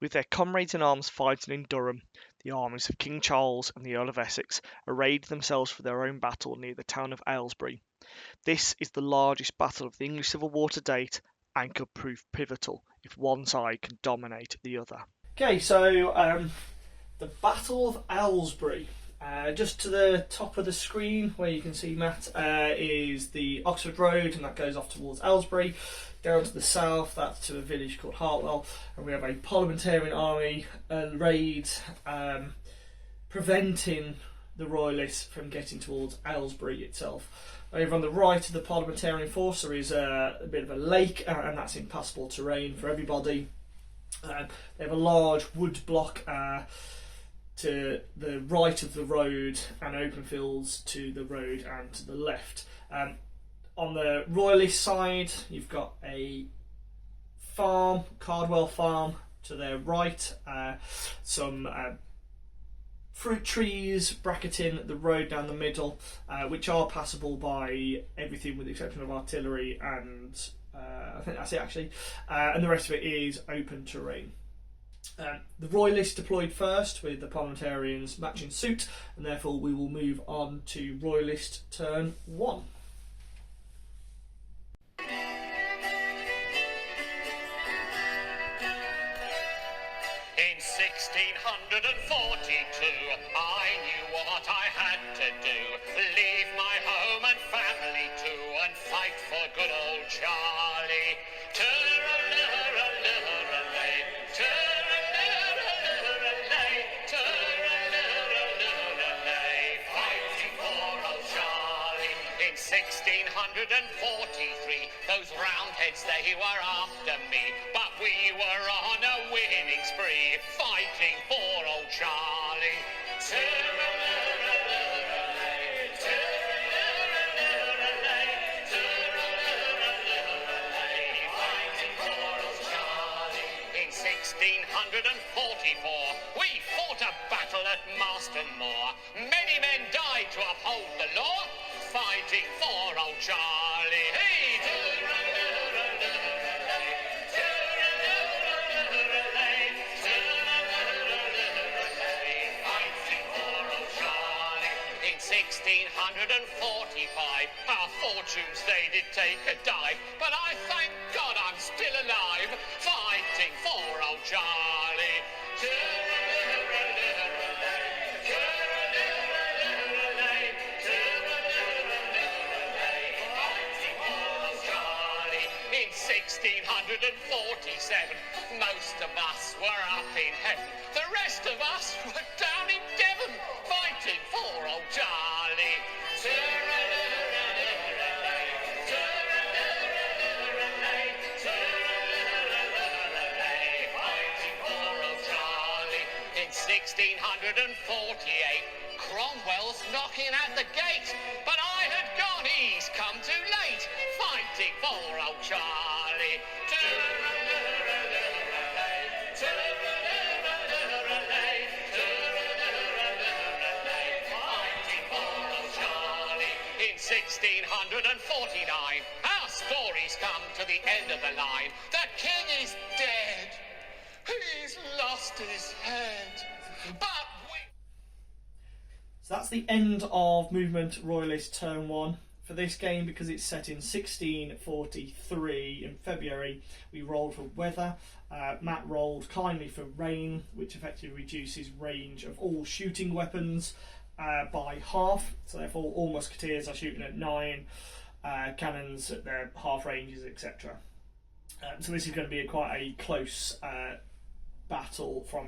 With their comrades in arms fighting in Durham, the armies of King Charles and the Earl of Essex arrayed themselves for their own battle near the town of Aylesbury. This is the largest battle of the English Civil War to date and could prove pivotal if one side can dominate the other. Okay, so the Battle of Aylesbury. Just to the top of the screen where you can see Matt is the Oxford Road, and that goes off towards Aylesbury. Down to the south, that's to a village called Hartwell, and we have a Parliamentarian army arrayed, preventing the Royalists from getting towards Aylesbury itself. Over on the right of the Parliamentarian force there is a bit of a lake, and that's impassable terrain for everybody. They have a large wood block to the right of the road and open fields to the road and to the left. On the Royalist side, you've got a farm, Cardwell Farm, to their right, some fruit trees bracketing the road down the middle, which are passable by everything with the exception of artillery and I think that's it actually, and the rest of it is open terrain. The Royalists deployed first with the Parliamentarians matching suit, and therefore we will move on to Royalist turn 1. In 1642, I knew what I had to do. Leave my home and family too, and fight for good old Charlie. Turr-a-lurr-a-lurr-a-lay, turr-a-lurr-a-lurr-a-lay, turr-a-lurr-a-lurr-a-lay, fighting for old Charlie. In 1643, those Roundheads, they were after me, but we were on a winning spree, fighting for old Charlie. Turr-a-lurr-a-lurr-a-lay, turr-a-lurr-a-lurr-a-lay, turr-a-lurr-a-lurr-a-lay, fighting for old Charlie. In 1644, we fought a battle at Marston Moor. Many men died to uphold the law, fighting for old Charlie. Hey, turr-a-lurr-a-lurr-a-lay, turr-a-lurr-a-lurr-a-lay, turr-a-lurr-a-lurr-a-lay, fighting for old Charlie. In 1645, our fortunes they did take a dive, but I thank God I'm still alive, fighting for old Charlie. Turr-a-lurr-a-lurr-a-lay, turr-a-lurr-a-lurr-a-lay, turr-a-lurr-a-lurr-a-lay, fighting for old Charlie. In 1647, most of us were up in heaven, the rest of us were down in Devon, fighting for old Charlie. Turr-a-lurr-a-lurr-a-lay, turr-a-lurr-a-lurr-a-lay, turr-a-lurr-a-lurr-a-lay, fighting for old Charlie. In 1648, Cromwell's knocking at the gate, but I had gone, he's come too late, fighting for old Charlie. Turr-a-lurr-a-lurr-a-lay, turr-a-lurr-a-lurr-a-lay, turr-a-lurr-a-lurr-a-lay, fighting for old Charlie. In 1649, our story's come to the end of the line. The king is dead. He's lost his head. But we... So that's the end of Movement Royalist turn 1. For this game, because it's set in 1643 in February, we rolled for weather. Matt rolled kindly for rain, which effectively reduces range of all shooting weapons by half. So therefore all musketeers are shooting at 9, cannons at their half ranges, etc. So this is going to be quite a close battle from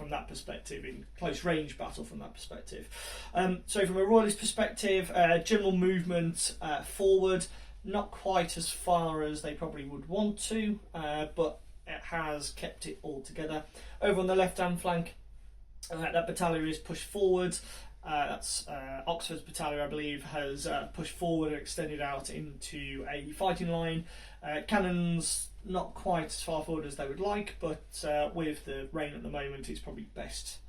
that perspective, in close range battle from that perspective. So from a Royalist perspective, general movement forward, not quite as far as they probably would want to, but it has kept it all together. Over on the left hand flank, that battalion is pushed forward. That's Oxford's battalion, I believe, has pushed forward and extended out into a fighting line. Cannons not quite as far forward as they would like, but with the rain at the moment, it's probably best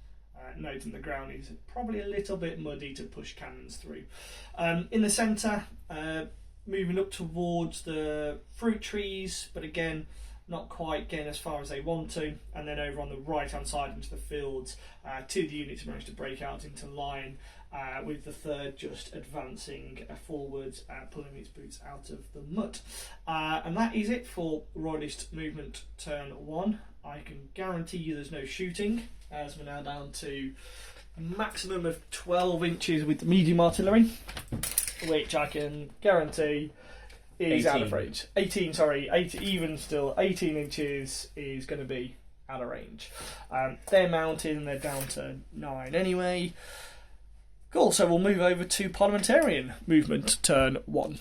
noting the ground is probably a little bit muddy to push cannons through. In the centre, moving up towards the fruit trees, but again, not quite getting as far as they want to, and then over on the right hand side into the fields, two of the units managed to break out into line, with the third just advancing forwards, pulling its boots out of the mud. And that is it for Royalist movement turn 1. I can guarantee you there's no shooting, as we're now down to a maximum of 12 inches with the medium artillery, which I can guarantee is 18. out of range. 18 inches is going to be out of range. They're mounted and they're down to 9 anyway. Cool, so we'll move over to Parliamentarian movement turn 1.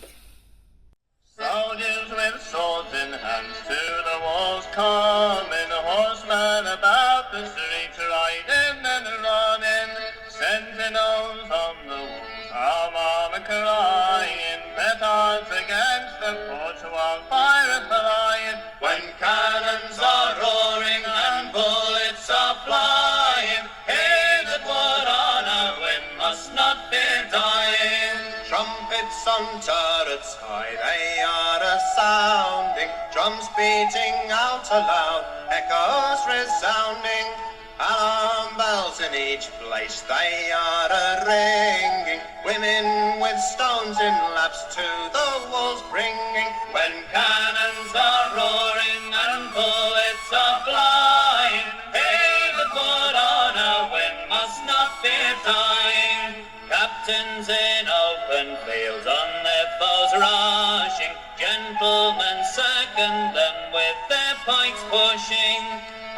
Soldiers with swords in hands to the walls coming, horsemen about the streets riding and running, sentinels on the walls, armor crying, petards against the porch while fire flying, when cannons are roaring and bullets are flying, hey, the blood on a wind must not be dying. Trumpets on turrets high, they are a-sounding, drums beating out aloud, echoes resounding, alarm bells in each place, they are a-ringing, women with stones in laps to the walls bringing, when cannons are roaring and bullets are flying, hey, the blood on a wind must not be dying. Captains in open fields on their foes rushing, gentlemen second them with their pikes pushing,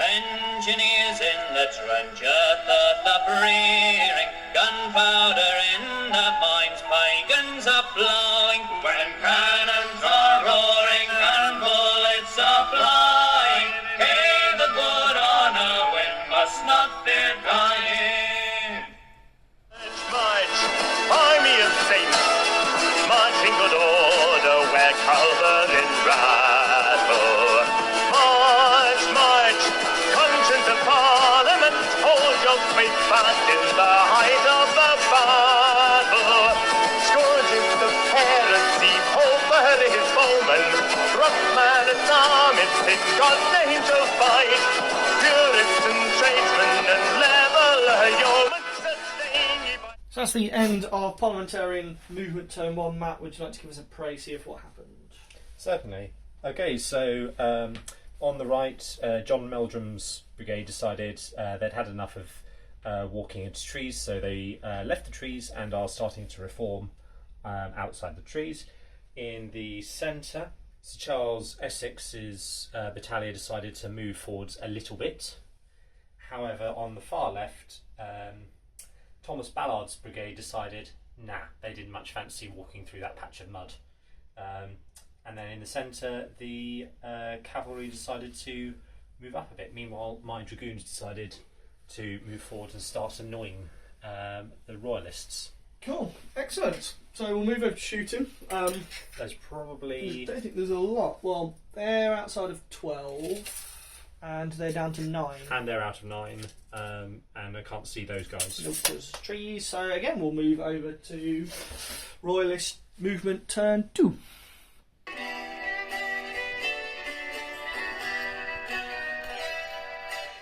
engineers in the trench earth up rearing, gunpowder in the mines, pagans are blowing, when cannons are roaring and bullets are flying, hey, the blood on a wind must not be dying. March, army of saints, march in good order where culverins rattle. March, march, conscience of Parliament, hold your faith fast in the height of the battle. Scourging the heresy, over his foeman, rough man at arms, in God's name to fight. Puritan tradesmen and leveller yeomen, sustain ye by... So that's the end of Parliamentarian movement turn 1. Matt, would you like to give us a précis of what happened? Certainly. Okay, so on the right, John Meldrum's brigade decided they'd had enough of walking into trees, so they left the trees and are starting to reform outside the trees. In the centre, Sir Charles Essex's battalion decided to move forwards a little bit. However, on the far left, Thomas Ballard's brigade decided, they didn't much fancy walking through that patch of mud. And then in the centre, the cavalry decided to move up a bit. Meanwhile, my dragoons decided to move forward and start annoying the Royalists. Cool, excellent. So we'll move over to shooting. There's probably... I don't think there's a lot. Well, they're outside of 12. And they're down to 9. And they're out of 9, and I can't see those guys. Nope, there's trees. So again, we'll move over to Royalist movement turn 2.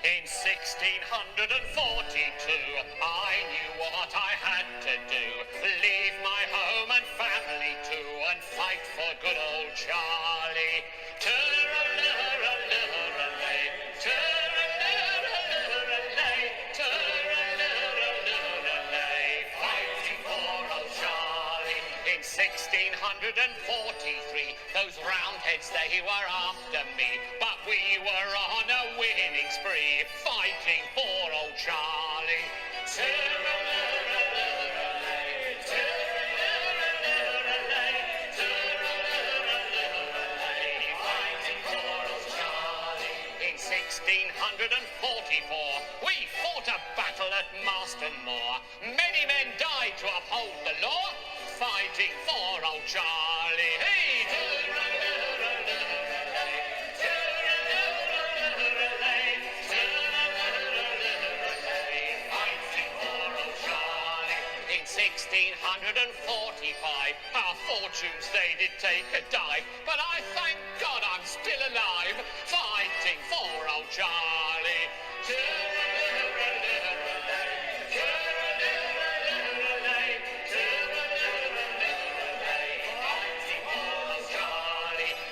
In 1642, I knew what I had to do. Leave my home and family too, and fight for good old Charlie. Turr-a-lurr-a-lurr-a-lay, turr-a-lurr-a-lurr-a-lay, turr-a-lurr-a-lurr-a-lay, fighting for old Charlie. In 1643, those roundheads, they were after me, but we were on a winning spree, fighting for old Charlie. Turr-a-lurr-a-lurr-a-lay, turr-a-lurr-a-lurr-a-lay, turr-a-lurr-a-lurr-a-lay, fighting for old Charlie. In 1644, we fought a battle at Marston Moor. Many men died to uphold the law, fighting for old Charlie. Hey, turr-a-lurr-a-lurr-a-lay, turr-a-lurr-a-lurr-a-lay, turr-a-lurr-a-lurr-a-lay, fighting for old Charlie. In 1645, our fortunes they did take a dive, but I thank God I'm still alive, fighting for old Charlie.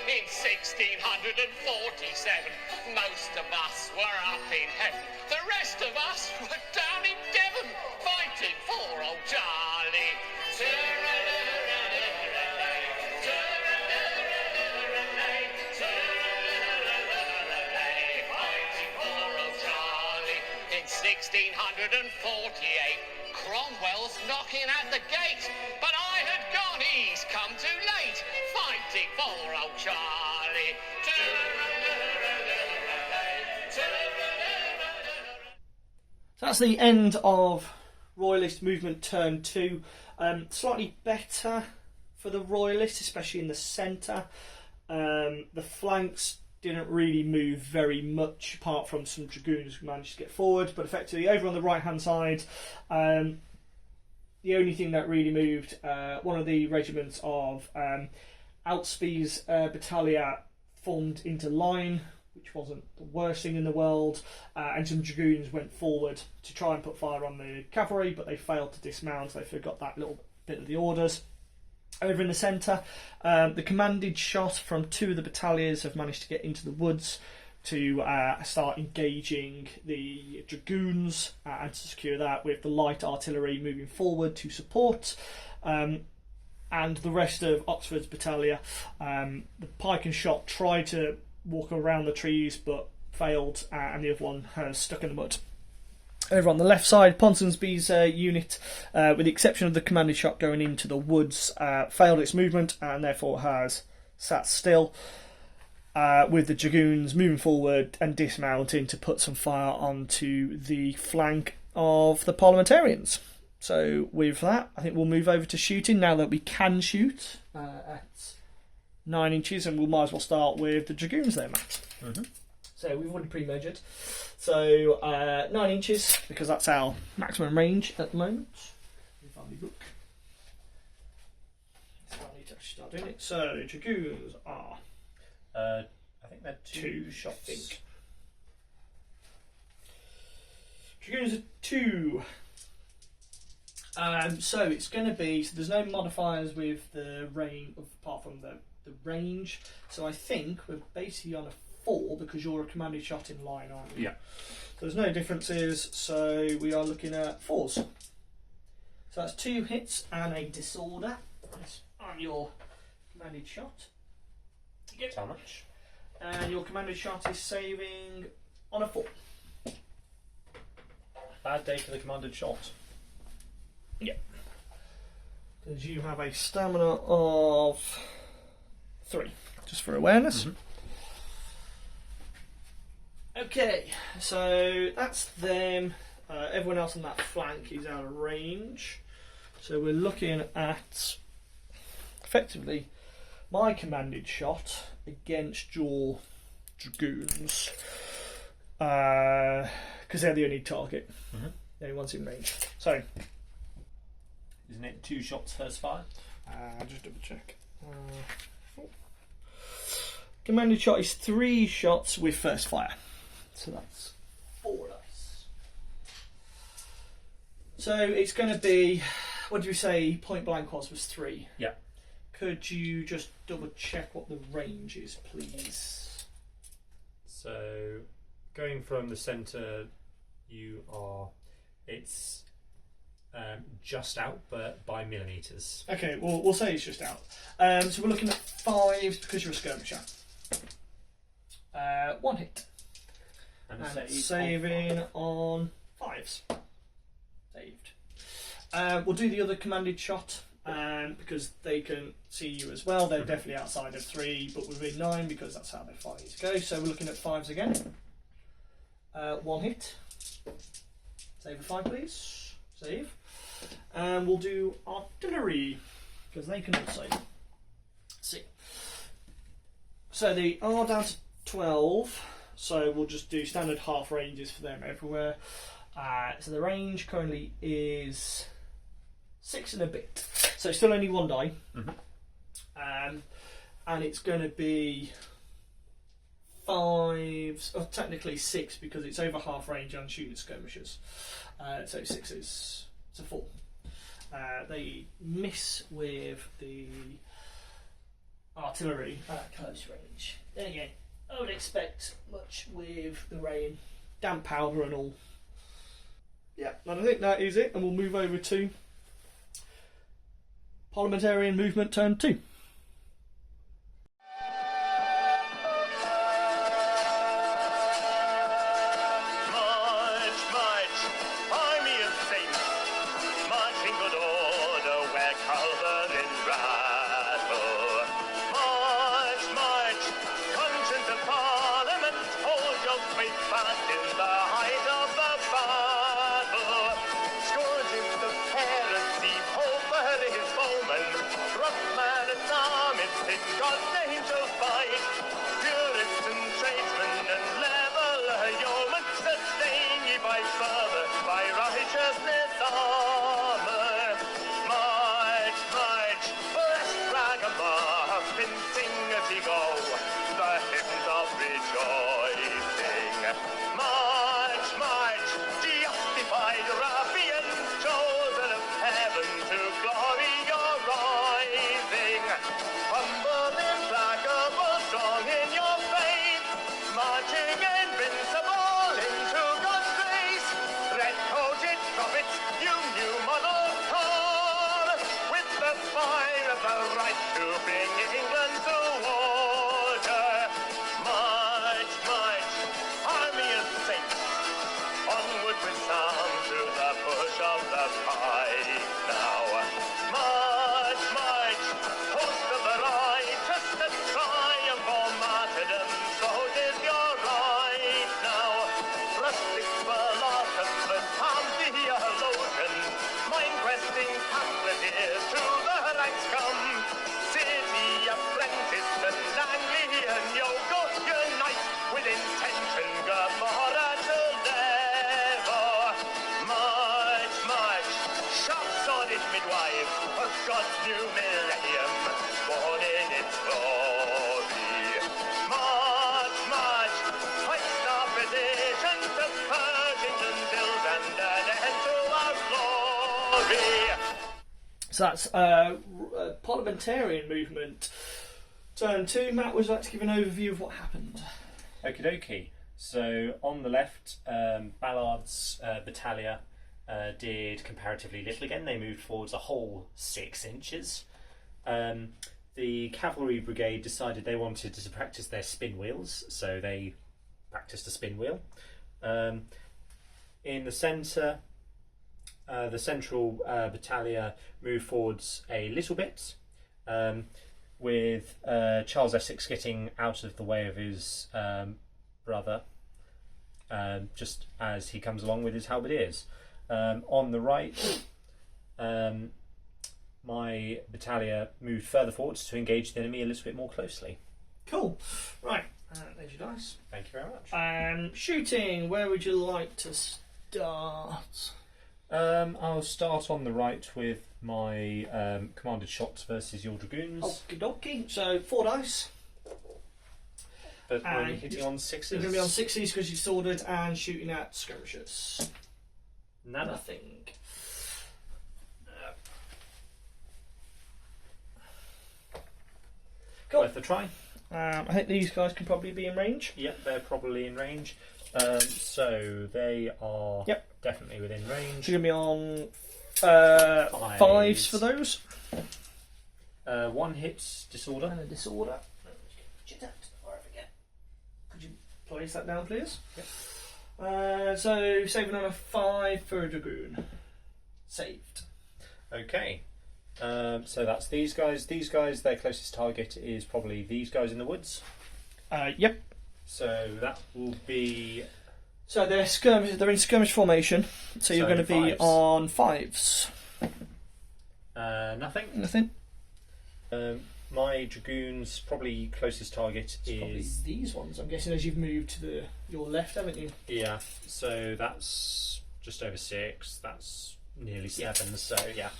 In 1647, most of us were up in heaven. The rest of us were down in Devon, fighting for old Charlie. Fighting for old Charlie. In 1648, Cromwell's knocking at the gate, but I had gone, he's come too late, fighting for old Charlie. So that's the end of Royalist Movement Turn 2. Slightly better for the Royalists, especially in the centre. The flanks didn't really move very much, apart from some dragoons who managed to get forward. But effectively, over on the right-hand side, the only thing that really moved, one of the regiments of Aylesbury's battalion formed into line, which wasn't the worst thing in the world, and some dragoons went forward to try and put fire on the cavalry, but they failed to dismount. They forgot that little bit of the orders. Over in the centre, the commanded shot from two of the battalions have managed to get into the woods to start engaging the dragoons and to secure that, with the light artillery moving forward to support. And the rest of Oxford's battalion, the Pike and Shotte tried to walk around the trees but failed, and the other one has stuck in the mud. Over on the left side, Ponsonby's unit, with the exception of the commanded shot going into the woods, failed its movement and therefore has sat still, with the dragoons moving forward and dismounting to put some fire onto the flank of the Parliamentarians. So with that, I think we'll move over to shooting now that we can shoot at 9 inches, and we might as well start with the dragoons there, Matt. Mm-hmm. So we've already pre-measured. So 9 inches, because that's our maximum range at the moment. Let me find the book. So I need to actually start doing it. So dragoons are I think they're two shots. shots. I think. Dragoons are 2. So it's going to be, so there's no modifiers with the range apart from the range. So I think we're basically on a 4 because you're a commanded shot in line, aren't you? Yeah. So there's no differences. So we are looking at 4s. So that's 2 hits and a disorder. That's on your commanded shot. How much? And your commanded shot is saving on a 4. Bad day for the commanded shot. Yeah. Because you have a stamina of 3, just for awareness. Mm-hmm. Okay, so that's them. Everyone else on that flank is out of range. So we're looking at effectively my commanded shot against your dragoons. Because they're the only target. Mm-hmm. The only ones in range. So Isn't it 2 shots first fire? I'll just double check. Commanded shot is 3 shots with first fire. So that's 4 dice. So it's going to be, what did we say point blank was 3? Yeah. Could you just double check what the range is, please? So going from the centre, it's just out, but by millimetres. Okay, well, we'll say it's just out. So we're looking at 5s because you're a skirmisher. 1 hit. And And saving on 5s. Saved. We'll do the other commanded shot because they can see you as well. They're definitely outside of 3, but within 9 because that's how their fires go. So we're looking at 5s again. 1 hit. Save a 5, please. Save. And we'll do artillery because they can also see. So they are down to 12. So we'll just do standard half ranges for them everywhere. So the range currently is 6 and a bit. So still only 1 die. Mm-hmm. And it's going to be 5s, or technically 6 because it's over half range and shooting skirmishers. So 6 is it's a 4. They miss with the artillery at close range. Then again, I would expect much with the rain, damp powder and all. Yeah, and I think that is it, and we'll move over to Parliamentarian movement turn 2. March, march, army of saints, march in good order where culverin rattle. March, march, conscience of Parliament, hold your faith fast in the height of the battle. Scourges of heresy, Pope his foeman, rough man at arms, in God's name shall fight. Purists and tradesmen and leveler yeomen, sustain ye by fervour, by righteousness armour. March, march, bless ragamuffin, sing as ye go, the hymns of rejoicing. March, march, justified ruffians, chosen of heaven to glory you're rising. Humble, implacable, strong in your faith, marching invincible into God's grace. Red-coated prophets, you new model come, with the fire of the right to bring England to order. March, march, army of saints, onward with psalms to the push of the pike now. March, march, host of the righteous, the triumph or martyrdom, so is your right now. Rustic philosophers, Tom theologian, mind-questing pamphleteers, to the ranks come. City apprentice and Anglian yoke, unite with intention, Gomorrah to level. March, march, sharp-sworded midwives of God's new millennium, born in its glory. March, march, hoist our physicians to purge England's ills and an end to our glory. So that's Parliamentarian movement turn 2. Matt, would you like to give an overview of what happened? Okie dokie. So on the left, Ballard's battalia did comparatively little again. They moved forwards a whole 6 inches. The cavalry brigade decided they wanted to practice their spin wheels, so they practiced a spin wheel. In the centre, the central battalia moved forwards a little bit, with Charles Essex getting out of the way of his brother, just as he comes along with his halberdiers. On the right, my battalia moved further forwards to engage the enemy a little bit more closely. Cool. Right, there's your dice. Thank you very much. Shooting, where would you like to start? I'll start on the right with my commanded shots versus your dragoons. Okie dokie. So 4 dice. But only hitting on 6s. You're going to be on 6s because you're sworded and shooting at skirmishers. Nada. Nothing. Cool. Worth a try. I think these guys can probably be in range. Yep, they're probably in range. So they are definitely within range. So you're going to be on 5s for those. 1 hit disorder. And a disorder. Could you place that down, please? Yep. So saving on a 5 for a dragoon. Saved. Okay. So that's these guys. These guys, their closest target is probably these guys in the woods. Yep. So that will be. So they're skirmish. They're in skirmish formation. So you're going to be 5s. on 5s. Nothing. Nothing. My dragoons probably closest target It's probably is these ones. I'm guessing as you've moved to your left, haven't you? yeah. So that's just over 6. That's nearly 7. So yeah,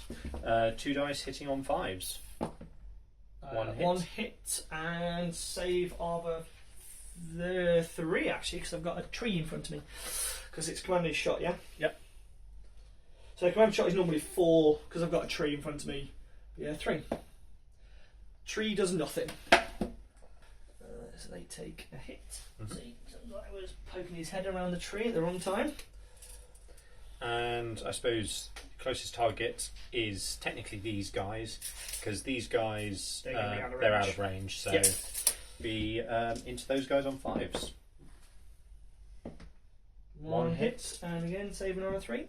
2 dice hitting on 5s. One hit. 1 hit and save of the 3 actually, because I've got a tree in front of me. Because it's command shot, yeah? Yep. So command shot is normally 4 because I've got a tree in front of me. Yeah, 3. Tree does nothing. So they take a hit. See, some guy was poking his head around the tree at the wrong time. And I suppose closest target is technically these guys, because these guys They're gonna be out of they're range. out of range. So Yep. be into those guys on 5s. 1 hit, and again save another 3.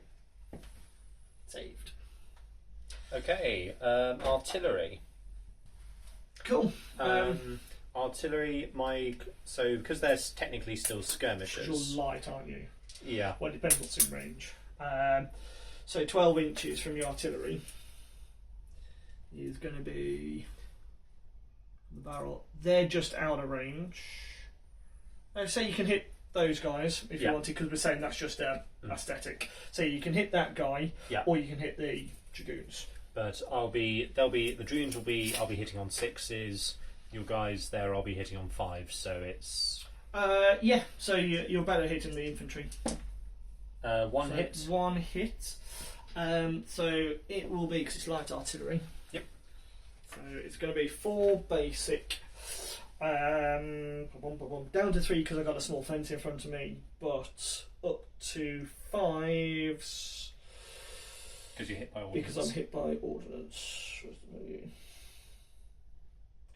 Saved. Okay, artillery. Cool. Artillery, so because they're technically still skirmishers. You're light, aren't you? Yeah. Well, it depends what's in range. So 12 inches from your artillery is going to be the barrel. They're just out of range. So you can hit those guys if you wanted, because we're saying that's just aesthetic. So you can hit that guy, or you can hit the dragoons. But I'll be the dragoons will be I'll be hitting on 6s. Your guys there I'll be hitting on 5s. So it's yeah. So you're better hitting the infantry. 1 hit. 1 hit. So it will be, because it's light artillery. Yep. So it's going to be 4 basic. Down to 3 because I've got a small fence in front of me, but up to 5s Because you're hit by ordnance. because I'm hit by ordnance.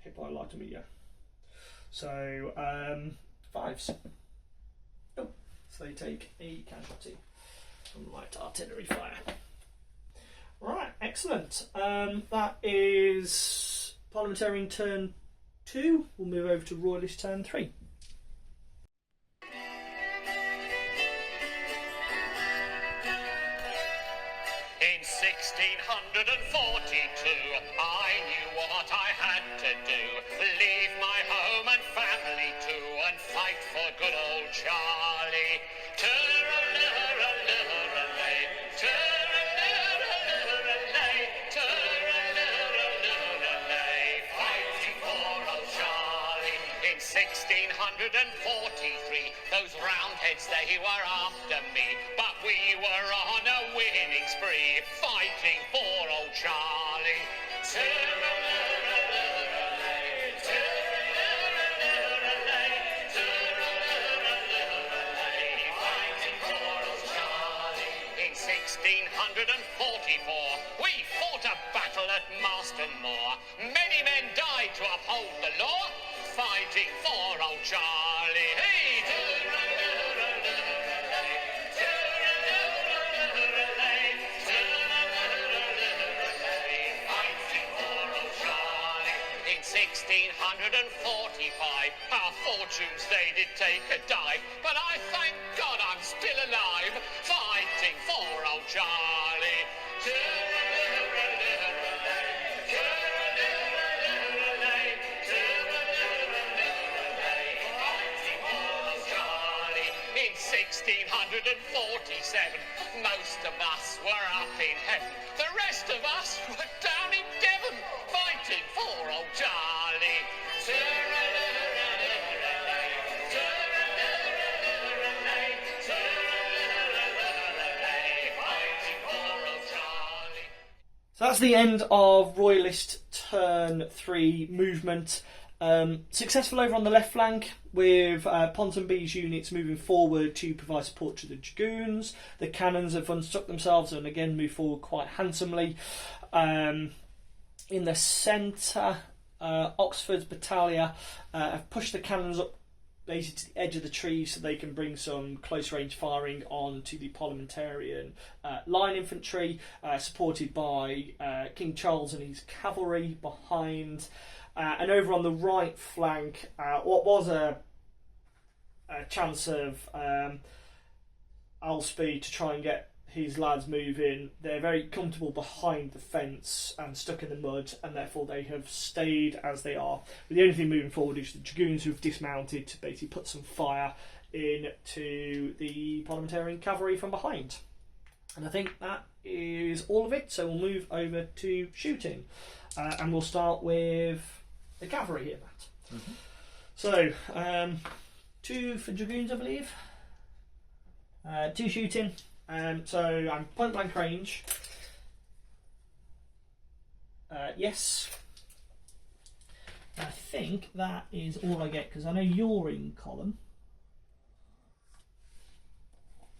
Hit by light artillery, yeah. So 5s. Oh, so they take a casualty from light artillery fire. Right, excellent. That is Parliamentarian turn 2. We'll move over to Royalist turn 3. In 1642, I knew what I had to do. Leave my home and family too, and fight for good old Charlie. Turr-a-lurr-a-lurr-a-lay, turr-a-lurr-a-lurr-a-lay, turr-a-lurr-a-lurr-a-lay, fighting for old Charlie. In 1643, those roundheads, they were after me, but we were on a winning spree, fighting for old Charlie. Turr-a-lurr-a-lurr-a-lay, turr-a-lurr-a-lurr-a-lay, turr-a-lurr-a-lurr-a-lay, fighting for old Charlie. In 1644, we fought a battle at Marston Moor. Many men died to uphold the law, fighting for old Charlie. Hey, turr-a-lurr-a-lurr-a-lay, turr-a-lurr-a-lurr-a-lay, turr-a-lurr-a-lurr-a-lay, fighting for old Charlie. In 1645, our fortunes they did take a dive, but I thank God I'm still alive, fighting for old Charlie. Turr-a-lurr-a-lurr-a-lay, turr-a-lurr-a-lurr-a-lay, turr-a-lurr-a-lurr-a-lay, fighting for old Charlie. In 1647, most of us were up in heaven. The rest of us were down in Devon, fighting for old Charlie. Turr-a-lurr-a-lurr-a-lay, turr-a-lurr-a-lurr-a-lay, turr-a-lurr-a-lurr-a-lay, fighting for old Charlie. So that's the end of Royalist turn 3 movement. Successful over on the left flank with Ponsonby's units moving forward to provide support to the dragoons. The cannons have unstuck themselves and again move forward quite handsomely. In the centre, Oxford's battalion have pushed the cannons up basically to the edge of the tree so they can bring some close range firing on to the Parliamentarian line infantry, supported by King Charles and his cavalry behind. And over on the right flank, what was a chance of Aylesbury to try and get his lads moving, they're very comfortable behind the fence and stuck in the mud, and therefore they have stayed as they are. But the only thing moving forward is the dragoons who've dismounted to basically put some fire into the Parliamentarian cavalry from behind. And I think that is all of it, so we'll move over to shooting. And we'll start with the cavalry here, Matt. Mm-hmm. So, 2 for dragoons, I believe. 2 shooting. So I'm point blank range. Yes. I think that is all I get because I know you're in column.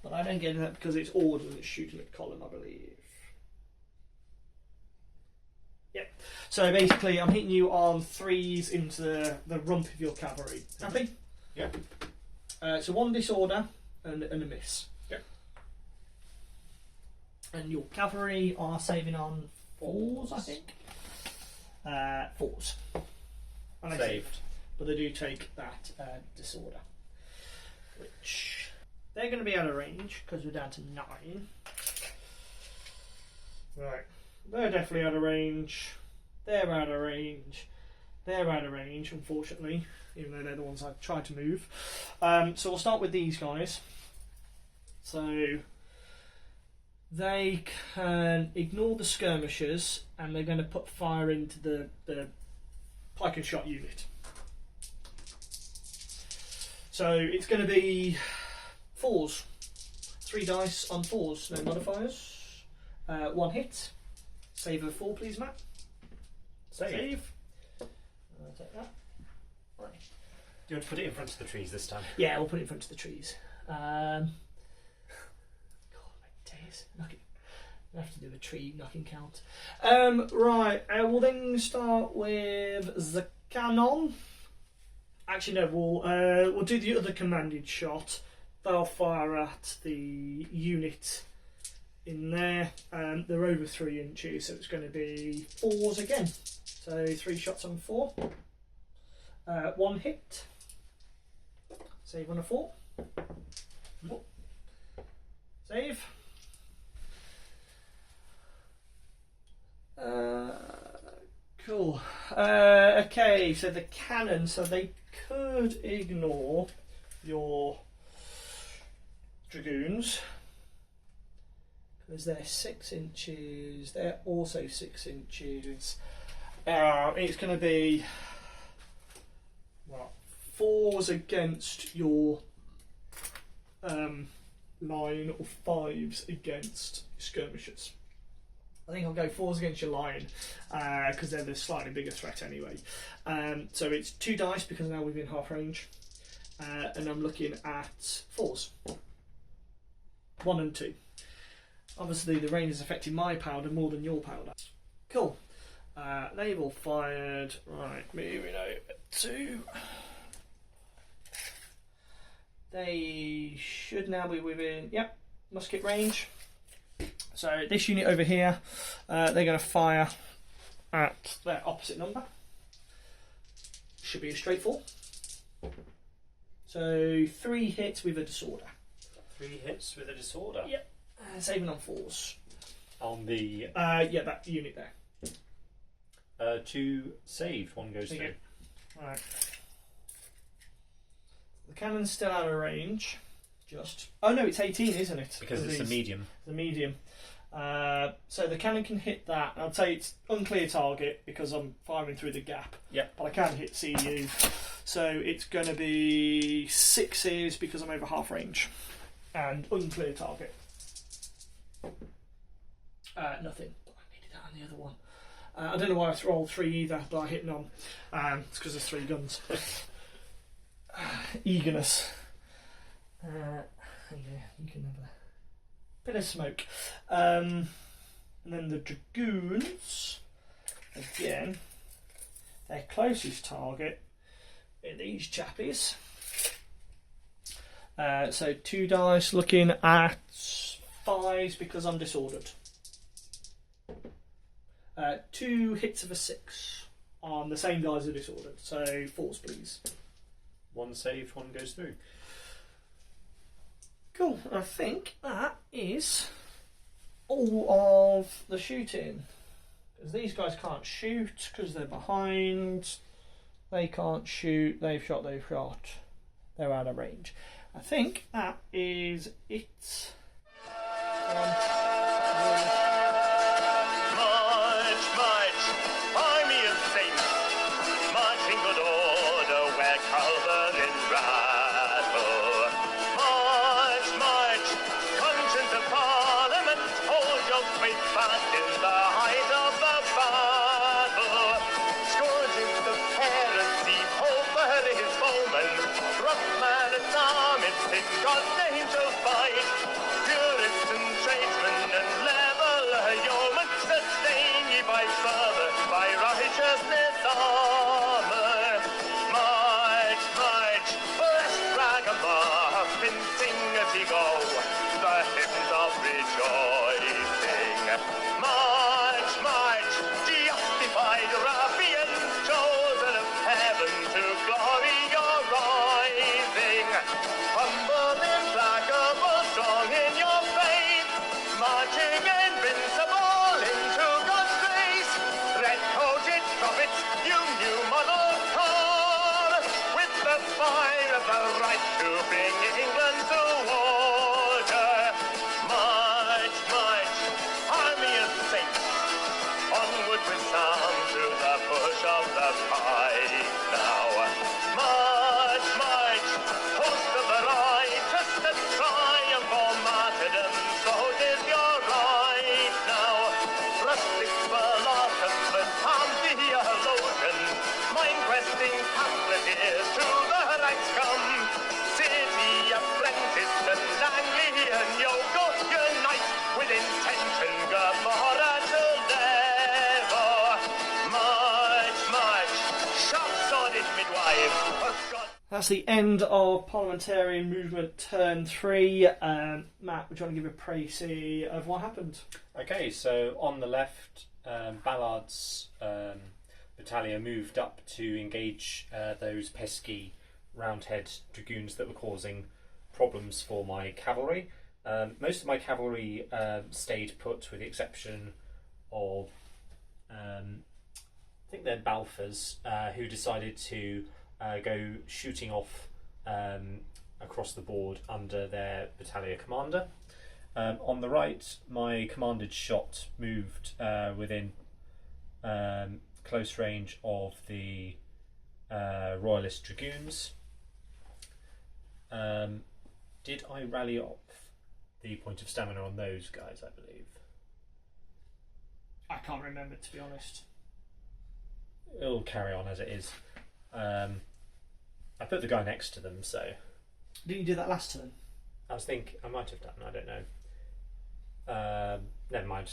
But I don't get that because it's order that's shooting at column, I believe. Yep. So basically, I'm hitting you on 3s into the rump of your cavalry. Happy? Yeah. So 1 disorder and a miss. Yeah. And your cavalry are saving on 4s, I think. 4s. And Saved. But they do take that disorder. Which they're going to be out of range because we're down to 9. Right. They're definitely out of range. They're out of range. They're out of range, unfortunately, even though they're the ones I've tried to move. So we'll start with these guys. So they can ignore the skirmishers and they're going to put fire into the Pike and Shotte unit. So it's going to be 4s. 3 dice on 4s, no modifiers. 1 hit. Save of 4, please, Matt. Save. I'll take that. Right. Do you want to put it in front of the trees this time? Yeah, we'll put it in front of the trees. God, my days. I have to do a tree knocking count. Right, we'll then start with the cannon. Actually, no, we'll do the other commanded shot. They'll fire at the unit in there. They're over 3 inches, so it's going to be 4s again. So 3 shots on 4. 1 hit. Save on a 4. Save. Cool. Okay, so the cannon, so they could ignore your dragoons because they're 6 inches. They're also 6 inches. It's going to be 4s against your line or 5s against skirmishers. I think I'll go 4s against your line because they're the slightly bigger threat anyway. So it's 2 dice because now we're in half range, and I'm looking at 4s. 1 and 2. Obviously the rain is affecting my powder more than your powder. Cool. They've all fired. Right, moving over to. They should now be within, musket range. So this unit over here, they're going to fire at their opposite number. Should be a straight 4. So 3 hits with a disorder. 3 hits with a disorder? Yep. Saving on 4s. On the... that unit there. 2 saved, 1 goes through. Right. The cannon's still out of range. Just. Oh no, it's 18, isn't it? Because it's a medium. The medium. So the cannon can hit that. I'd say it's unclear target because I'm firing through the gap. Yep. But I can hit CU. So it's going to be 6s because I'm over half range. And unclear target. Nothing. But I needed that on the other one. I don't know why I rolled 3 either, but I hit none. It's because there's 3 guns. Eagerness. You can have a bit of smoke. And then the dragoons, again, their closest target are these chappies. So 2 dice looking at 5s because I'm disordered. 2 hits of a 6 on the same guys are disordered. So 4s, please. 1 saved, 1 goes through. Cool. I think that is all of the shooting. Because these guys can't shoot because they're behind. They can't shoot. They've shot. They're out of range. I think that is it. March, march, army of saints, march in God's name to fight. Purists and tradesmen and level yeomen, sustain ye by fervour, by righteousness armour. March, march, bless ragamuffin, sing as ye go the hymns of rejoicing. March, march, justified ruffians, chosen of heaven to glory you're rising. Humble, implacable, strong in your faith, marching invincible into God's grace. Red-coated prophets, you new model car, with the fire of the right to bring England to order. March, march, army of saints, onward with sound to the push of the pike now. March, march, host of the righteous, the triumph or martyrdom, so is your right now. Rustic philosophers, palm theologian, mind-questing pamphleteers, to the ranks come. City apprentice and Anglian yoke, unite with intention, Gomorrah to level. March, march, sharp-sworded midwives, for God. That's the end of Parliamentarian Movement Turn 3. Matt, would you want to give a précis of what happened? Okay, so on the left, Ballard's battalion moved up to engage those pesky Roundhead dragoons that were causing problems for my cavalry. Most of my cavalry stayed put, with the exception of I think they're Balfours, who decided to go shooting off across the board under their battalion commander. On the right, my commanded shot moved within close range of the Royalist dragoons. Did I rally off the point of stamina on those guys, I believe? I can't remember, to be honest. It'll carry on as it is. I put the guy next to them, so... Didn't you do that last turn? I think I might have done, I don't know. Never mind.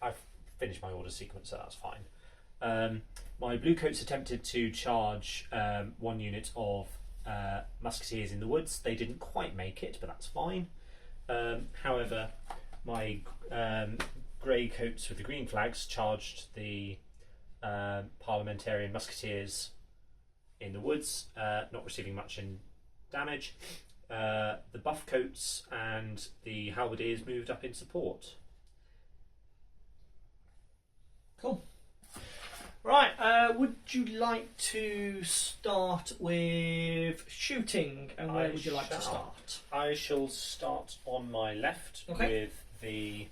I've finished my order sequence, so that's fine. My bluecoats attempted to charge one unit of musketeers in the woods. They didn't quite make it, but that's fine. However, my grey coats with the green flags charged the Parliamentarian musketeers in the woods, not receiving much in damage. The buff coats and the halberdiers moved up in support. Cool. Right, would you like to start with shooting, and where would you like to start? I shall start on my left with the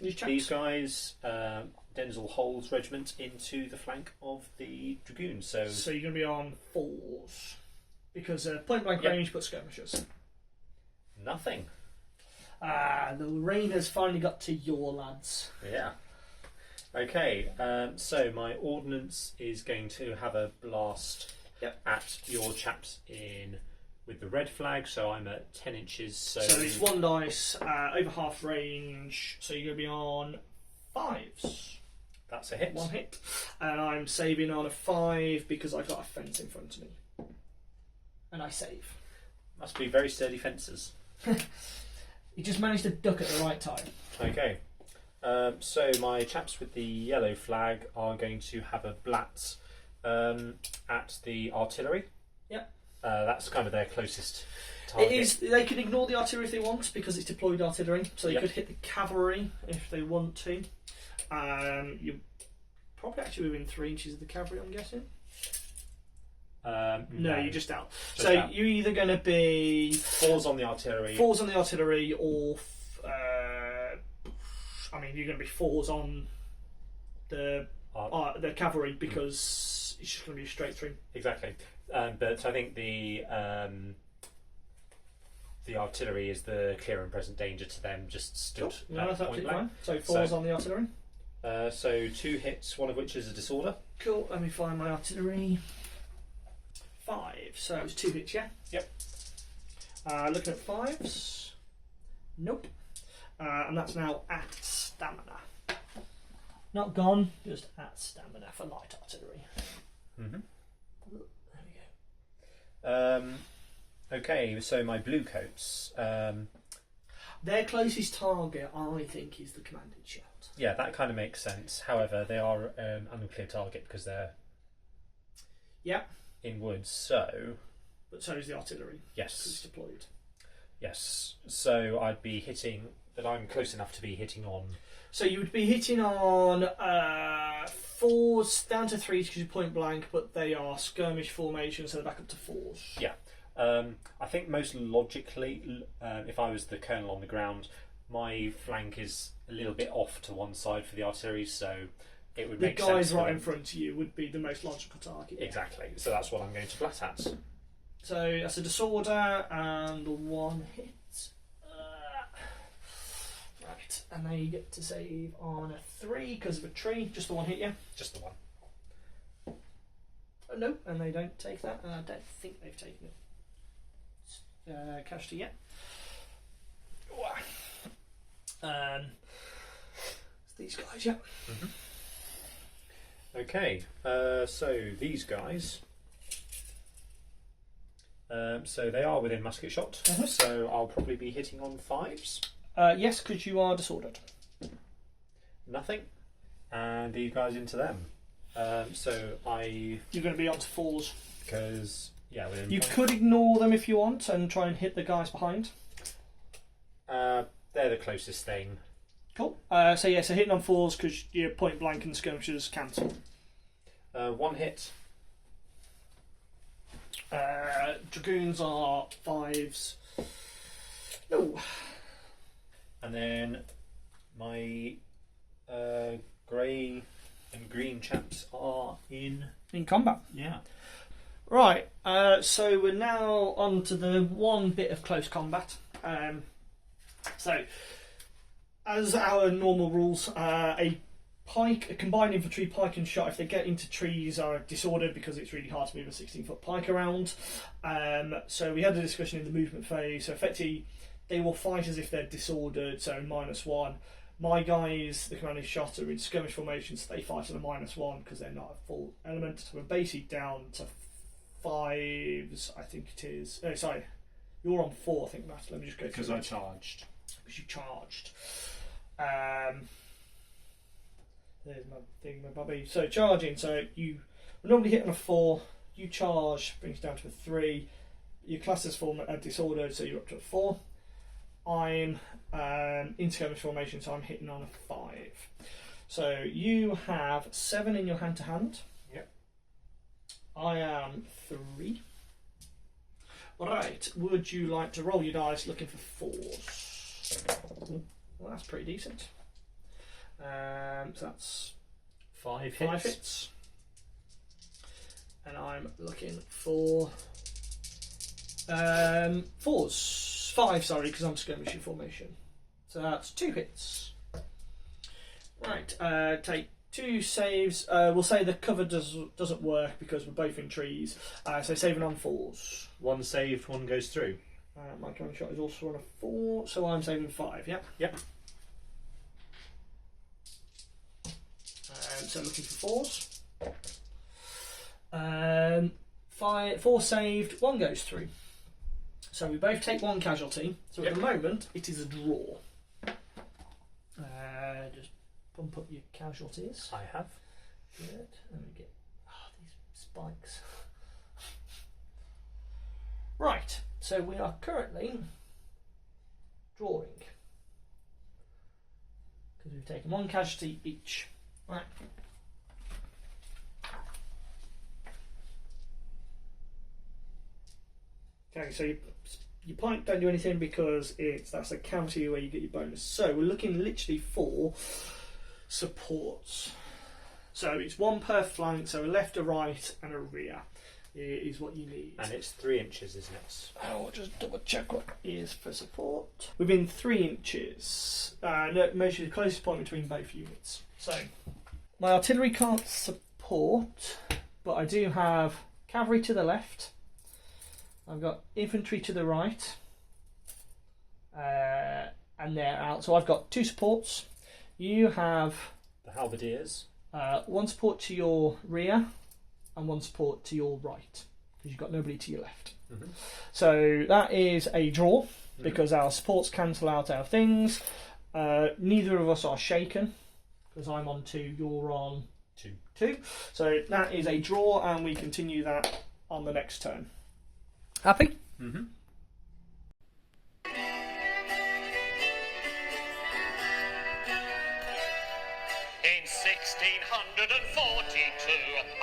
these guys, Denzel Hole's regiment, into the flank of the dragoons. So you're going to be on 4s, because point blank range puts skirmishers. Nothing. The rain has finally got to your lads. Yeah. Okay, so my ordnance is going to have a blast at your chaps in with the red flag, so I'm at 10 inches. So it's 1 dice, over half range, so you're going to be on 5s. That's a hit. 1 hit. And I'm saving on a 5 because I've got a fence in front of me. And I save. Must be very sturdy fences. You just managed to duck at the right time. Okay. So my chaps with the yellow flag are going to have a blat at the artillery. Yep. That's kind of their closest target. It is. They can ignore the artillery if they want, because it's deployed artillery. So they could hit the cavalry if they want to. You're probably actually within 3 inches of the cavalry, I'm guessing. No, you're just out. Out. You're either going to be 4s on the artillery. 4s on the artillery, or you're going to be 4s on the cavalry, because it's just going to be straight through. Exactly. But I think the artillery is the clear and present danger to them. Just stood. Cool. No, that's absolutely fine. So 4s on the artillery. So 2 hits, one of which is a disorder. Cool. Let me find my artillery. 5. So it was 2 hits, yeah. Yep. Looking at 5s. Nope. And that's now at stamina. Not gone, just at stamina for light artillery. Mm-hmm. There we go. Okay, so my blue coats. Their closest target, I think, is the commanding shout. Yeah, that kind of makes sense. However, they are an unclear target because they're in woods. So, but so is the artillery. Yes, it's deployed. Yes, so I'd be hitting. But I'm close enough to be hitting on. So you would be hitting on 4s down to 3s because you're point blank, but they are skirmish formations, so they're back up to 4s. Yeah. I think most logically, if I was the colonel on the ground, my flank is a little bit off to one side for the artillery, so it would make sense. The guys right in front of you would be the most logical target. Exactly. So that's what I'm going to blast at. So that's a disorder and 1 hit. Right, and they get to save on a 3 because of a tree. Just the 1 hit, yeah? Just the 1. No, and they don't take that. I don't think they've taken it. Casualty yet. It's these guys, yeah. Mm-hmm. Okay, so these guys. So they are within musket shot. Mm-hmm. So I'll probably be hitting on 5s. Yes, because you are disordered. Nothing. And these guys into them. So you're going to be on to 4s. Because you could ignore them if you want and try and hit the guys behind. They're the closest thing. Cool. So hitting on 4s because you're point blank and skirmishers cancel. 1 hit. Dragoons are 5s. No. And then my grey and green chaps are in combat. Yeah. Right. So we're now on to the one bit of close combat. So, as our normal rules, a combined infantry pike and shot, if they get into trees, are disordered because it's really hard to move a 16-foot pike around. So we had a discussion in the movement phase. So effectively, they will fight as if they're disordered, so -1. My guys, the commanding shot, are in skirmish formations. So they fight at a -1 because they're not a full element. So we're basically down to 5s, I think it is. Oh, sorry, you're on 4, I think, Matt. Let me just go through. Because I charged. Because you charged. There's my thing, my bubby. So charging. So you would normally hit on a 4. You charge, brings down to a 3. Your classes form a disorder, so you're up to a 4. I'm in skirmish formation, so I'm hitting on a 5. So you have 7 in your hand-to-hand. Yep. I am 3. Right, would you like to roll your dice looking for 4s? Well, that's pretty decent. So that's 5 5 hits. And I'm looking for 4s. 5, sorry, because I'm skirmishing formation. So that's 2 hits. Right, take 2 saves. We'll say the cover doesn't work because we're both in trees. So saving on 4s. 1 saved, 1 goes through. My command shot is also on a 4, so I'm saving 5, yeah? Yep. So looking for 4s. 4 saved, 1 goes through. So we both take 1 casualty. So at the moment, it is a draw. Just bump up your casualties. I have. Good. Let me get these spikes. Right. So we are currently drawing because we've taken 1 casualty each. Right. Okay, so your pike don't do anything because that's a counter where you get your bonus. So we're looking literally for supports. So it's 1 per flank, so a left, a right, and a rear is what you need. And it's 3 inches, isn't it? I'll just double check what is for support. Within 3 inches, no, measure the closest point between both units. So my artillery can't support, but I do have cavalry to the left. I've got infantry to the right, and they're out. So I've got 2 supports. You have The halberdiers. 1 support to your rear and 1 support to your right, because you've got nobody to your left. Mm-hmm. So that is a draw, because our supports cancel out our things. Neither of us are shaken, because I'm on 2, you're on 2. So that is a draw, and we continue that on the next turn. Happy? Mm-hmm. In 1642,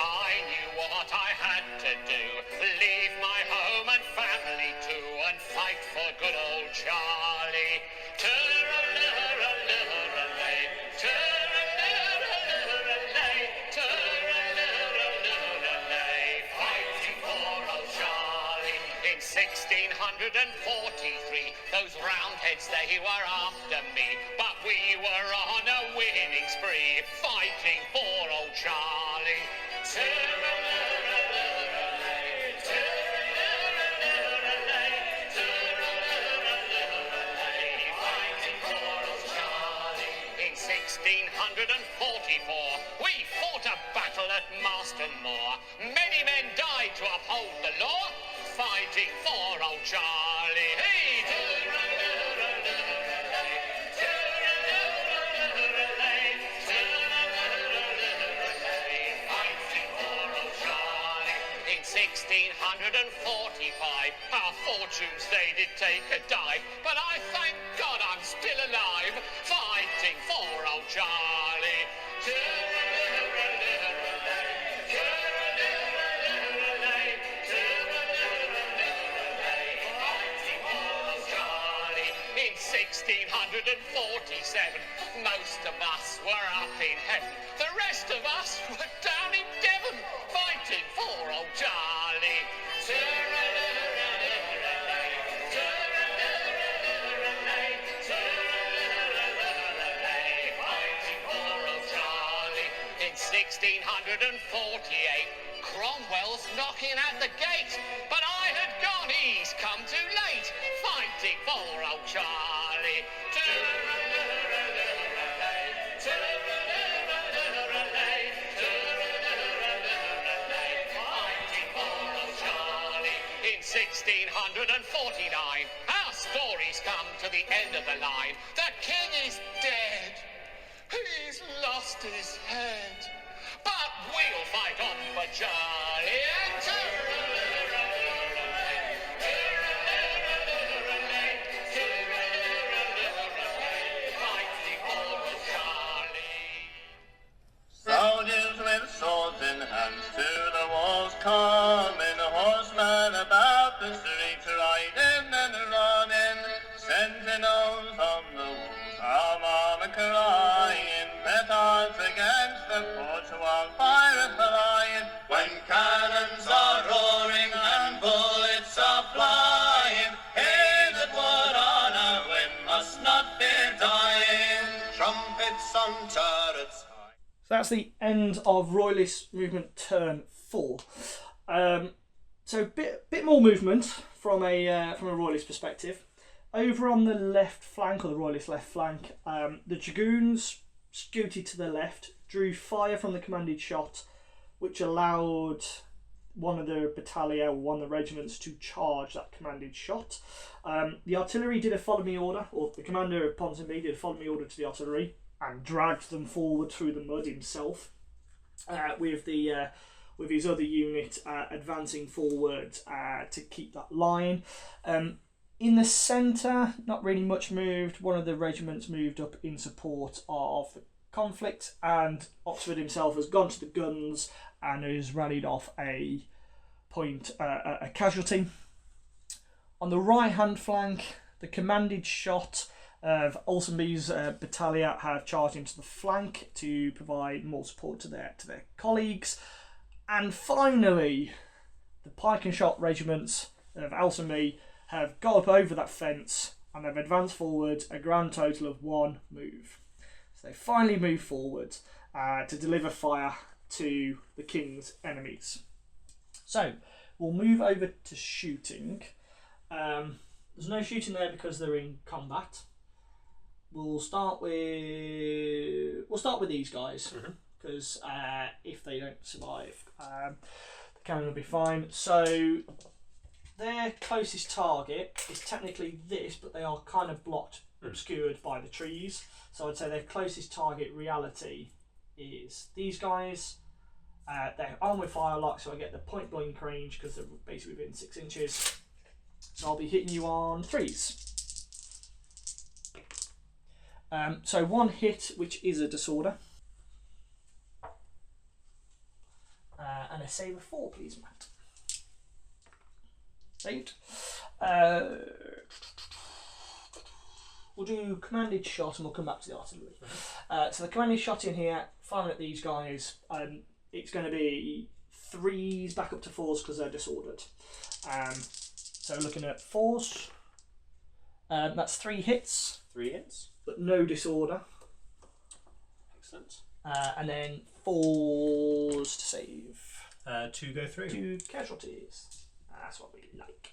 I knew what I had to do. Leave my home and family too, and fight for good old Charlie. Turr-a-lurr-a-lurr-a-lay, turr-a-lurr-a-lurr-a-lay, turr-a-lurr-a-lurr-a-lay, fighting for old Charlie. In 1643, those roundheads, they were after me, but we were on a winning spree, fighting for old Charlie. Turr-a-lurr-a-lurr-a-lay, turr-a-lurr-a-lurr-a-lay, turr-a-lurr-a-lurr-a-lay, fighting for old Charlie. In 1644, we fought a battle at Marston Moor. Many men died to uphold the law, fighting for old Charlie. Hey, turr-a-lurr-a-lurr-a-lay, turr-a-lurr-a-lurr-a-lay, turr-a-lurr-a-lurr-a-lay, fighting for old Charlie. In 1645, our fortunes they did take a dive, but I thank God I'm still alive, fighting for old Charlie. Turr-a-lurr-a-lurr-a-lay, turr-a-lurr-a-lurr-a-lay, turr-a-lurr-a-lurr-a-lay, fighting for old Charlie. In 1647, most of us were up in heaven. The rest of us were down in Devon, fighting for old Charlie. Turr-a-lurr-a-lurr-a-lay, turr-a-lurr-a-lurr-a-lay, turr-a-lurr-a-lurr-a-lay, fighting for old Charlie. In 1648, Cromwell's knocking at the gate, but I had gone, he's come too late, fighting for old Charlie. Turr-a-lurr-a-lurr-a-lay, turr-a-lurr-a-lurr-a-lay, turr-a-lurr-a-lurr-a-lay, fighting for old Charlie. In 1649, our stories come to the end of the line. The king is dead. He's lost his head. But we'll fight on for Charlie and turr-a-lurr-a-lurr-a-lay, turr-a-lurr-a-lurr-a-lay, turr-a-lurr-a-lurr-a-lay, fighting for old Charlie. Soldiers with swords in hands to the walls coming, horsemen about the streets riding and running, sentinels on the walls, our mama crying, petards against the porch while fire flying, when cannons are roaring and bullets are flying, hey, that would on a win must not fear dying, trumpets on turrets high. So that's the end of Royalist movement turn 4. So bit more movement from a Royalist perspective. Over on the left flank, or the Royalist left flank, the Dragoons scooted to the left, drew fire from the commanded shot, which allowed one of the battalion, or one of the regiments, to charge that commanded shot. The artillery did a follow me order, or the commander of Ponsonby did a follow me order to the artillery and dragged them forward through the mud himself, with his other unit advancing forward to keep that line. In the centre, not really much moved. One of the regiments moved up in support of the conflict, and Oxford himself has gone to the guns and has rallied off a casualty. On the right hand flank, the commanded shot of Alesbury's battalion have charged into the flank to provide more support to their colleagues. And finally, the Pike and Shotte regiments of Aylesbury have got up over that fence and they've advanced forward a grand total of 1 move. So they finally move forward to deliver fire to the king's enemies. So we'll move over to shooting. There's no shooting there because they're in combat. We'll start with these guys because if they don't survive, the cannon will be fine. So their closest target is technically this, but they are kind of blocked, obscured by the trees. So I'd say their closest target reality is these guys. They're armed with firelock, so I get the point blank range because they're basically within 6 inches. So I'll be hitting you on 3s. So 1 hit, which is a disorder. And a save of 4, please, Matt. Saved. We'll do commanded shot and we'll come back to the artillery. So the commanded shot in here, firing at these guys, it's going to be 3s back up to 4s because they're disordered. So looking at 4s, that's 3 hits. 3 hits. But no disorder. Excellent. And then 4s to save. 2 go through. 2 casualties. That's what we like.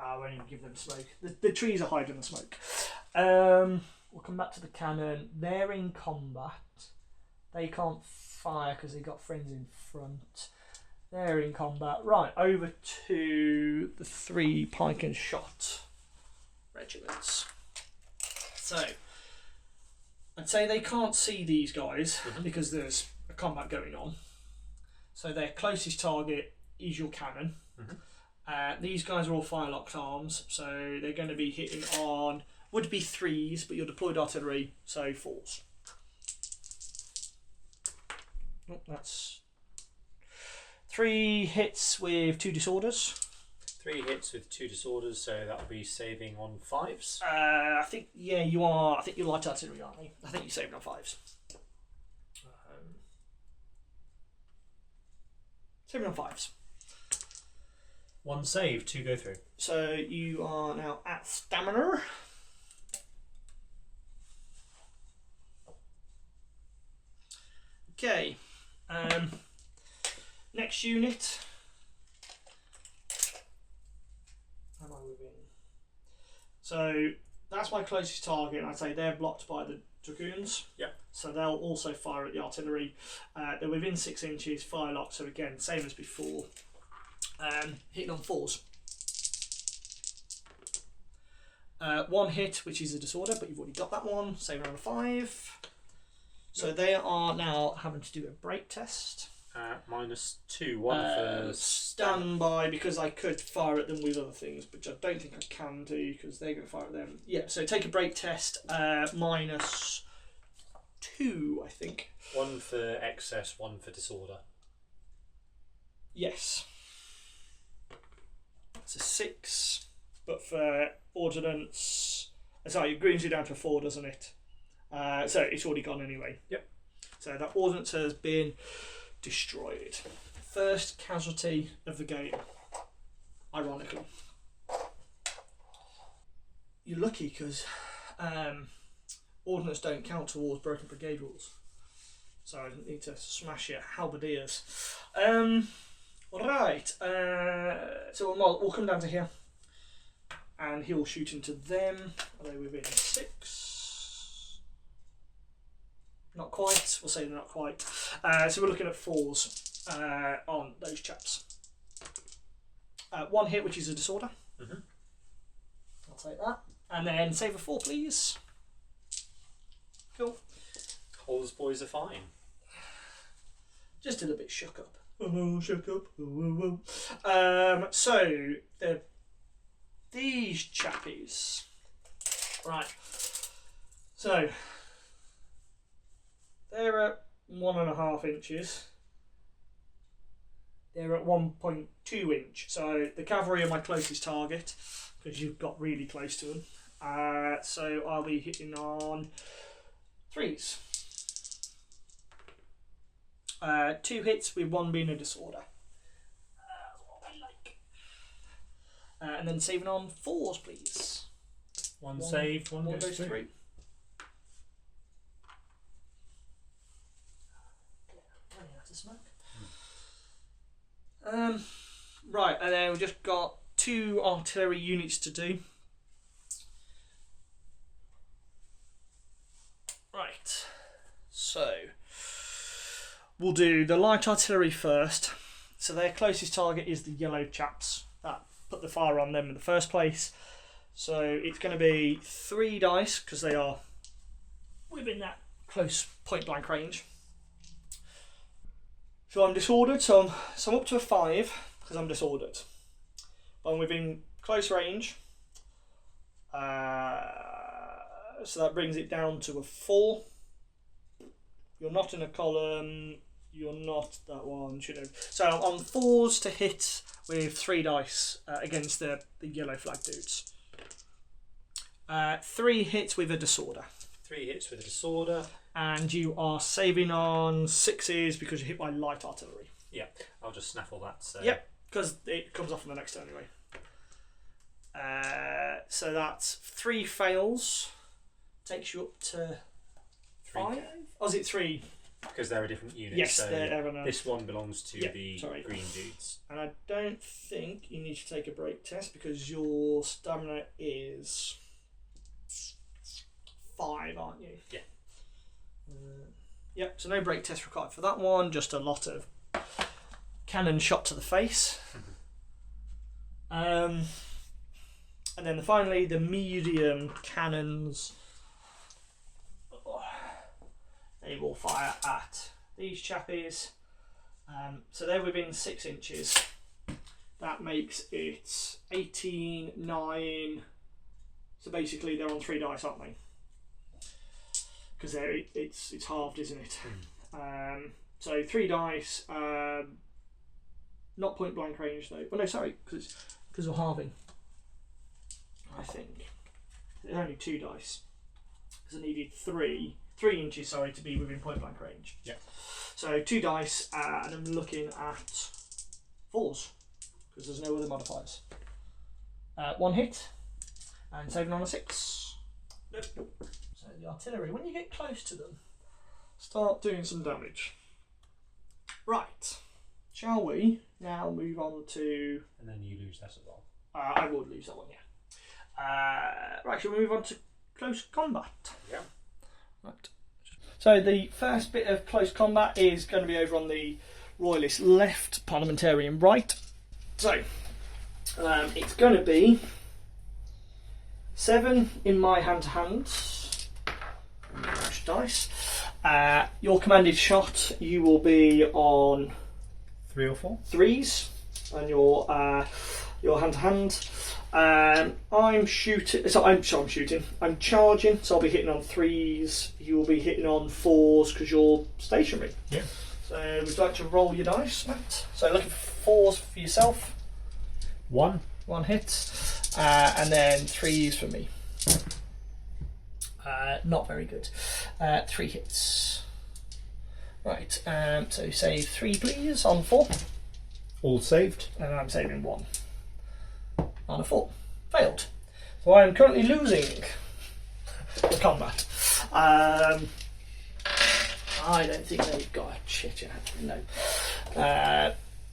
I won't even give them smoke. The trees are hiding the smoke. We'll come back to the cannon. They're in combat. They can't fire because they've got friends in front. They're in combat. Right, over to the 3 Pike and Shotte regiments. So, I'd say they can't see these guys because there's a combat going on. So their closest target is your cannon. These guys are all firelocked arms, so they're going to be hitting on, would be 3s, but you're deployed artillery, so 4s. Oh, that's 3 hits with 2 disorders. 3 hits with 2 disorders, so that will be saving on 5s. I think, yeah, you are. I think you're light artillery, aren't you? I think you're saving on 5s. Saving on 5s. 1 save, 2 go through. So you are now at stamina. Okay. Next unit. Am I within? So that's my closest target, and I'd say they're blocked by the dragoons. Yeah. So they'll also fire at the artillery. They're within 6 inches, firelock. So again, same as before. Hitting on 4s. 1 hit, which is a disorder, but you've already got that one. Saving on a 5. So they are now having to do a break test. -2, 1 for standby, because I could fire at them with other things, which I don't think I can do because they're going to fire at them. Yeah, so take a break test, -2, I think. 1 for excess, 1 for disorder. Yes. It's a 6, but for ordnance, sorry, it brings you down to a 4, doesn't it? So it's already gone anyway. Yep. So that ordnance has been destroyed. First casualty of the game, ironically. You're lucky because ordnance don't count towards broken brigade rules, so I didn't need to smash your halberdiers. Right, so we'll come down to here, and he'll shoot into them. Are they within 6? Not quite. We'll say they're not quite. So we're looking at 4s on those chaps. 1 hit, which is a disorder. I'll take that. And then save a 4, please. Cool. All boys are fine. Just a little bit shook up. Oh, shook up. Oh. So these chappies. Right. So they're at 1.5 inches. They're at 1.2 inch. So the cavalry are my closest target because you've got really close to them. So I'll be hitting on 3s. 2 hits with 1 being a disorder. That's what I like. And then saving on 4s, please. 1 saved, 1 goes through. Running out of smoke. Right, and then we've just got 2 artillery units to do. Right, so we'll do the light artillery first. So their closest target is the yellow chaps that put the fire on them in the first place. So it's going to be 3 dice because they are within that close point blank range. So I'm disordered, so I'm up to a 5 because I'm disordered. I'm within close range, so that brings it down to a 4. You're not in a column, you're not that one, should have. So on 4s to hit with 3 dice against the yellow flag dudes. 3 hits with a disorder. 3 hits with a disorder. And you are saving on 6s because you hit by light artillery. Yeah, I'll just snaffle that. So. Yep, because it comes off on the next turn anyway. So that's 3 fails. Takes you up to 5? Or is it 3? Because they're a different unit. Yes, so they're on a... this one belongs to the green dudes. And I don't think you need to take a break test because your stamina is 5, aren't you? Yeah. Yep, so no break test required for that one, just a lot of cannon shot to the face. And then finally, the medium cannons. They will fire at these chappies. So they're within 6 inches. That makes it 18, 9. So basically, they're on 3 dice, aren't they? Because it's halved, isn't it? So 3 dice, not point blank range though. Oh no, sorry, because we're halving. I think it's only 2 dice because I needed 3 inches, sorry, to be within point blank range. Yeah. So 2 dice, and I'm looking at 4s because there's no other modifiers. 1 hit and saving on a 6. Nope. So the artillery, when you get close to them, start doing some damage. Right, shall we now move on to... And then you lose that as well. I would lose that one, yeah. Right, shall we move on to close combat? Yeah. Right. So the first bit of close combat is going to be over on the Royalist left, Parliamentarian right. So, it's going to be 7 in my hand-to-hand. Dice. Your commanded shot, you will be on 3 or 4 3s, and your hand-to-hand. I'm shooting. So I'm shooting. I'm charging, so I'll be hitting on 3s. You will be hitting on 4s because you're stationary. Yeah. So would you like to roll your dice, Matt? So looking for 4s for yourself. 1 hit, and then 3s for me. Not very good. 3 hits. Right, so save 3 please on 4. All saved. And I'm saving 1 on a 4. Failed. So I am currently losing the combat. I don't think they've got a chit yet. No.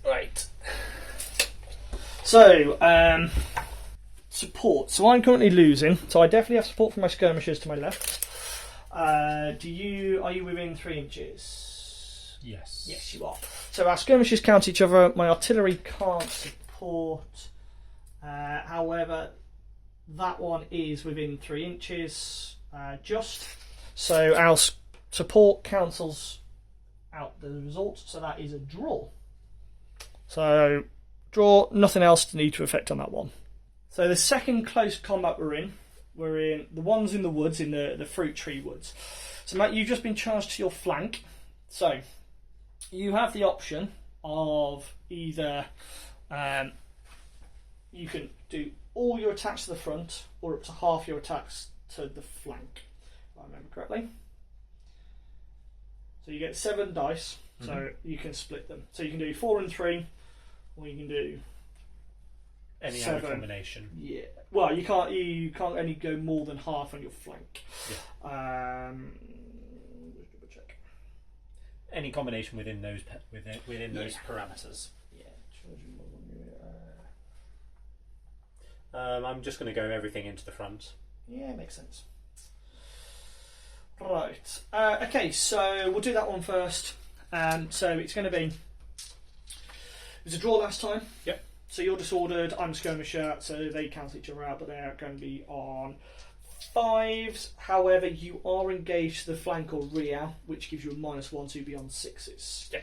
Right. So, support. So I'm currently losing. So I definitely have support from my skirmishers to my left. Are you within 3 inches? Yes. Yes, you are. So our skirmishers count each other. My artillery can't support. However, that one is within 3 inches. Just. So our support cancels out the result. So that is a draw. So draw. Nothing else to need to affect on that one. So the second close combat we're in the ones in the woods, in the fruit tree woods. So Matt, you've just been charged to your flank. So you have the option of either you can do all your attacks to the front or up to half your attacks to the flank, if I remember correctly. So you get 7 dice, so you can split them. So you can do 4 and 3, or you can do any 7. other combination. Yeah. Well, you can't only go more than half on your flank. Yeah. Just double check. Any combination within those within those parameters. Yeah. I'm just going to go everything into the front. Yeah, makes sense. Right. Okay, so we'll do that one first. So it's going to be... It was a draw last time. Yep. So you're disordered, I'm skirmisher, so they cancel each other out, but they're going to be on 5s. However, you are engaged to the flank or rear, which gives you a -1, so you'll be on 6s. Yeah.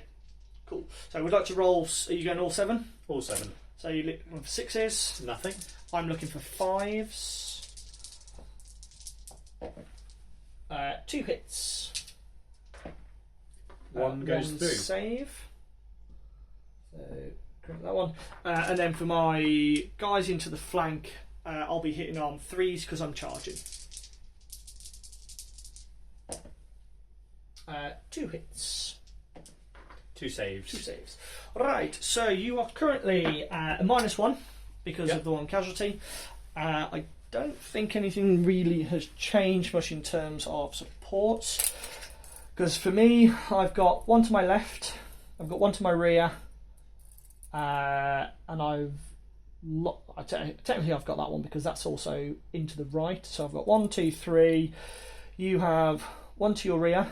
Cool. So we'd like to roll... Are you going all 7? All 7. So you're looking for 6s. Nothing. I'm looking for 5s. 2 hits. One goes through. Save. So correct that one. And then for my guys into the flank, I'll be hitting on 3s because I'm charging. 2 hits. 2 saves. 2 saves. Right, so you are currently a -1 because of the 1 casualty. I don't think anything really has changed much in terms of supports. Because for me, I've got 1 to my left, I've got 1 to my rear, and technically I've got that one because that's also into the right. So I've got 1, 2, 3. You have 1 to your rear,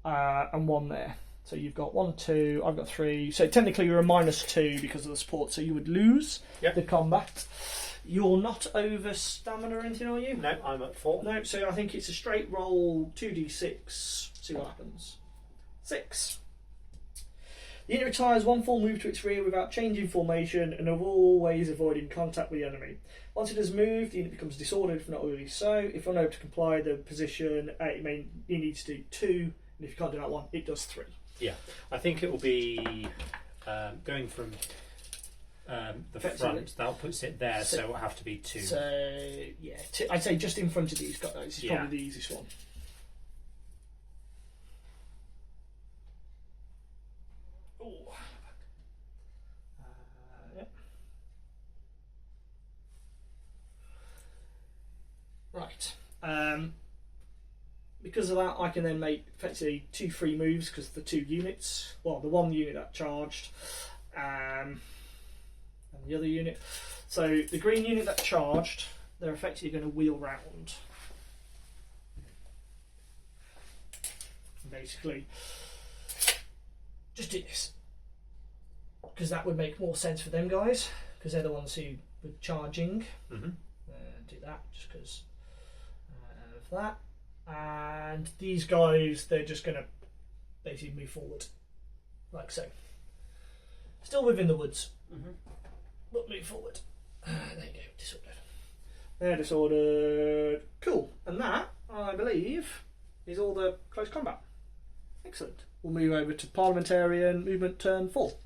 and 1 there. So you've got 1, 2, I've got 3. So technically you're a -2 because of the support, so you would lose the combat. You're not over stamina or anything, are you? No, I'm at 4. No, so I think it's a straight roll, 2d6, see what happens. 6. The unit retires 1 full move to its rear without changing formation and always avoiding contact with the enemy. Once it has moved, the unit becomes disordered if not already so. If unable to comply the position, it needs to do 2, and if you can't do that one, it does 3. Yeah, I think it will be going from the front. That puts it there, so it'll have to be 2. So, yeah, I'd say just in front of these guys is probably the easiest one. Oh. Yep. Right. Because of that, I can then make effectively 2 free moves because the 2 units, well, the 1 unit that charged, and the other unit. So the green unit that charged, they're effectively going to wheel round. Basically, just do this because that would make more sense for them guys because they're the ones who were charging. Mm-hmm. Do that just because of that. And these guys, they're just going to basically move forward, like so. Still within the woods, but move forward. There you go, disordered. They're disordered. Cool. And that, I believe, is all the close combat. Excellent. We'll move over to Parliamentarian movement turn 4.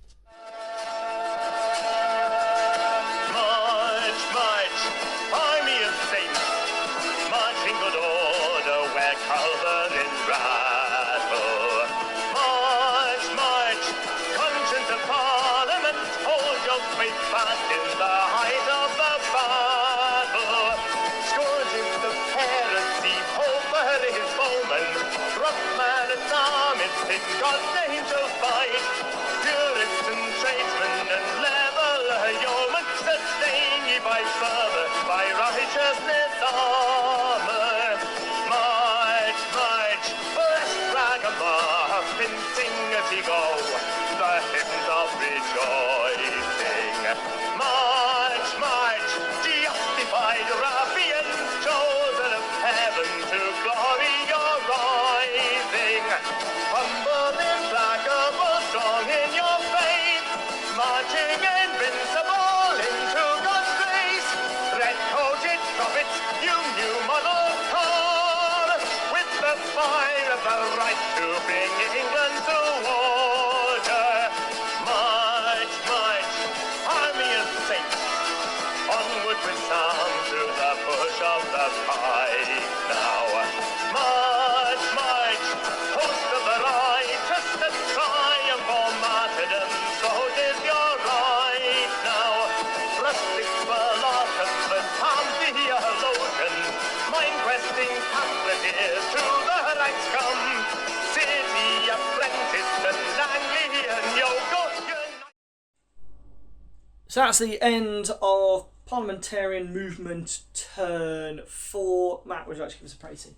So that's the end of Parliamentarian movement turn 4. Matt, would you like to give us a pricing?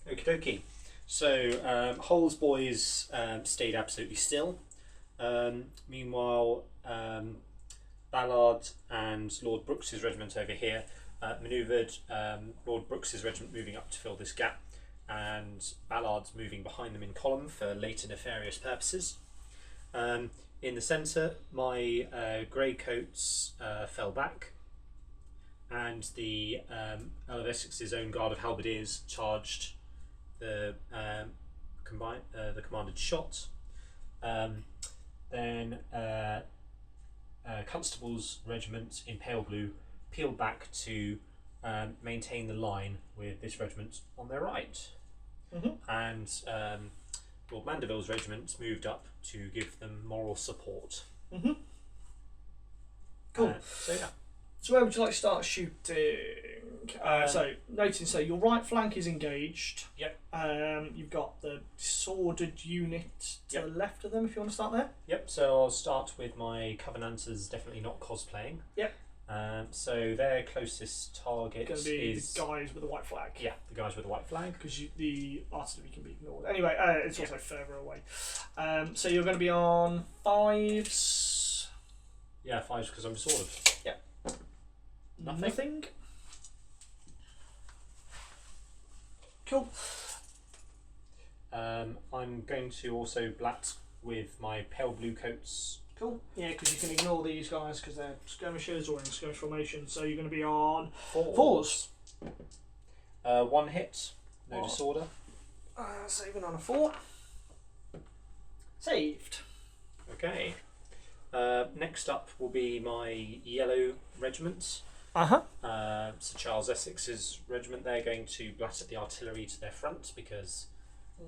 Okie dokie. So Hull's boys stayed absolutely still. Meanwhile, Ballard and Lord Brooks's regiment over here manoeuvred. Lord Brooks's regiment moving up to fill this gap, and Ballard's moving behind them in column for later nefarious purposes. In the centre, my grey coats fell back, and the Earl of Essex's own guard of halberdiers charged the commanded shot. Then Constable's regiment in pale blue peeled back to maintain the line with this regiment on their right. And Lord Mandeville's regiment moved up to give them moral support. Cool. So yeah. So where would you like to start shooting? So your right flank is engaged. Yep. You've got the disordered unit to the left of them, if you want to start there. Yep, so I'll start with my Covenanters definitely not cosplaying. Yep. So their closest target Going to be is... the guys with the white flag. Yeah, the guys with the white flag. Because the artillery can be ignored. Anyway, it's also further away. So you're going to be on 5s. Yeah, 5s because I'm disordered. Yeah. Nothing. Cool. I'm going to also blat with my pale blue coats. Cool. Yeah, because you can ignore these guys because they're skirmishers or in skirmish formation. So you're going to be on 4s. 1 hit, no disorder. Saving on a 4. Saved. Okay. Next up will be my yellow regiment. Sir Charles Essex's regiment. They're going to blat at the artillery to their front because...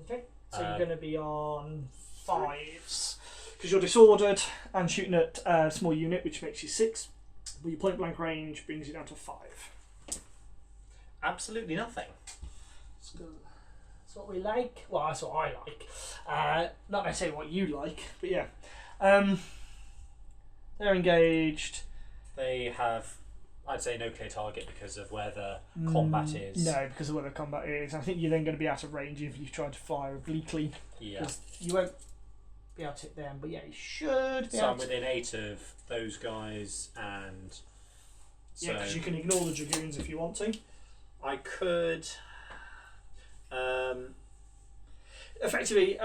Okay. So you're going to be on 5s. Because you're disordered and shooting at a small unit, which makes you 6. But your point blank range brings you down to 5. Absolutely nothing. That's what we like. Well, that's what I like. Not necessarily what you like, but yeah. They're engaged. They have, I'd say, no clear target because of where the combat is. No, because of where the combat is. I think you're then going to be out of range if you try to fire obliquely. Yeah. Because you won't be able to hit them, but yeah, you should be So able I'm within 8 of those guys, and... Yeah, because you can ignore the dragoons if you want to. I could... Effectively,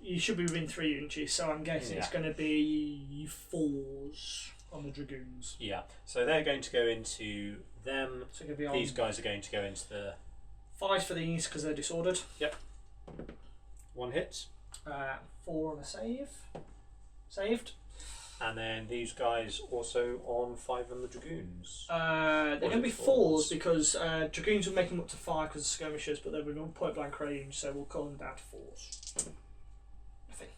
you should be within 3 inches, so I'm guessing it's going to be 4s on the dragoons. Yeah, so they're going to go into them. So going to be on these guys are going to go into the... 5s for these because they're disordered. Yep. 1 hit. 4 on a save. Saved. And then these guys also on 5 on the dragoons. They're going to be 4s because dragoons will make them up to 5 because of skirmishers, but they're on point blank range, so we'll call them down to 4s. Nothing.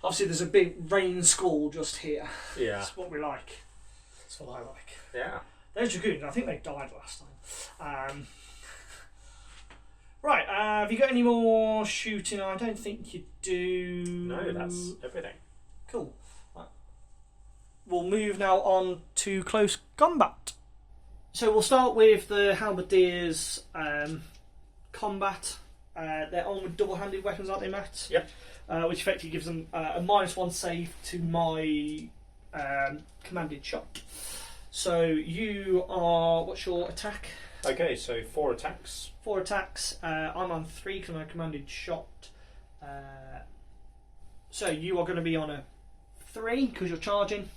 Obviously, there's a big rain squall just here. Yeah. That's what we like. That's what I like. Yeah. Those dragoons, I think they died last time. Right, have you got any more shooting? I don't think you do. No, that's everything. Cool. Right. We'll move now on to close combat. So we'll start with the halberdiers combat. They're on with double-handed weapons, aren't they, Matt? Yep. Which effectively gives them a -1 save to my commanded shot. So you are... What's your attack? Okay, so 4 attacks. 4 attacks. I'm on 3 because I'm a commanded shot. So you are going to be on a 3 because you're charging.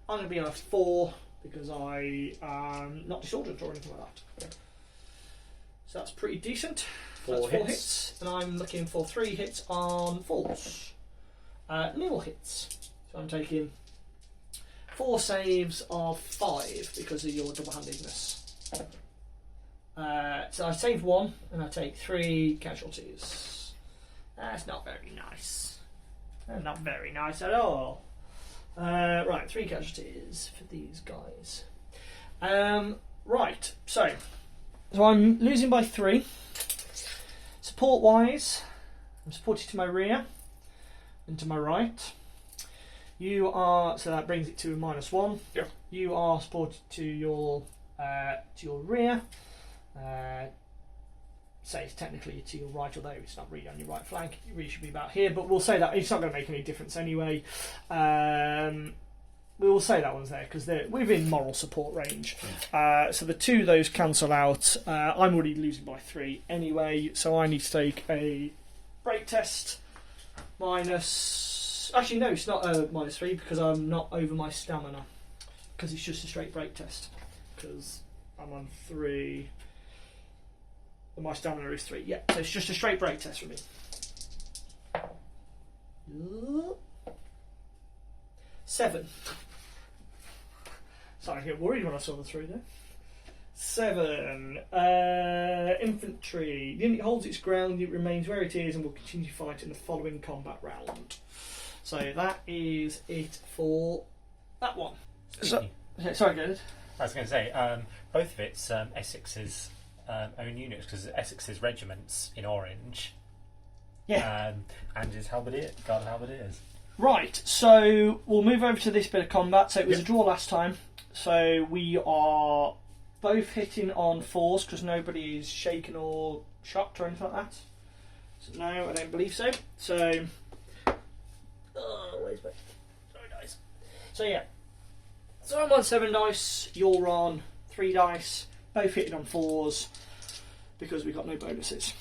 I'm going to be on a 4 because I am not disordered or anything like that. So that's pretty decent. 4 That's 4 hits. hits. And I'm looking for 3 hits on 4s. Nil hits. So I'm taking 4 saves of 5 because of your double-handedness. So I save 1 and I take 3 casualties. That's not very nice. Not very nice at all. Right, 3 casualties for these guys. Right, so I'm losing by 3. Support-wise, I'm supported to my rear and to my right. You are, so that brings it to a -1. Yep. You are supported to your rear. Say it's technically to your right, although it's not really on your right flank. It really should be about here, but we'll say that it's not going to make any difference anyway. We will say that one's there because they're within moral support range. So the 2 of those cancel out. I'm already losing by 3 anyway, so I need to take a break test. Minus... Actually, no, it's not a -3 because I'm not over my stamina. Because it's just a straight break test. Because I'm on 3... And my stamina is 3. Yeah, so it's just a straight break test for me. 7. Sorry, I get worried when I saw the 3 there. 7. Infantry. The unit holds its ground, it remains where it is, and will continue to fight in the following combat round. So that is it for that one. Sorry, go ahead. I was going to say, both of it's Essex's own units, because Essex's regiments in orange. Yeah. And his Guard halberdiers. Right, so we'll move over to this bit of combat. So it was a draw last time. So we are both hitting on 4s because nobody is shaken or shocked or anything like that. So no, I don't believe so. So, where's my... Sorry, dice. So yeah, so I'm on 7 dice. You're on 3 dice. Both hitting on 4s because we got no bonuses.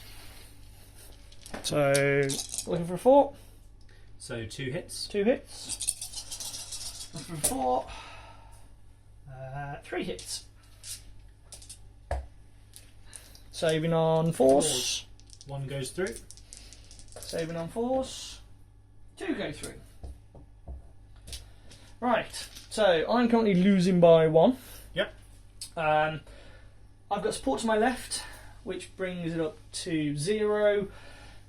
So looking for a 4. So 2 hits. 2 hits. Looking for a 4. 3 hits. Saving on 4s. 1 goes through. Saving on 4s. 2 go through. Right, so I'm currently losing by 1. Yep. I've got support to my left, which brings it up to 0.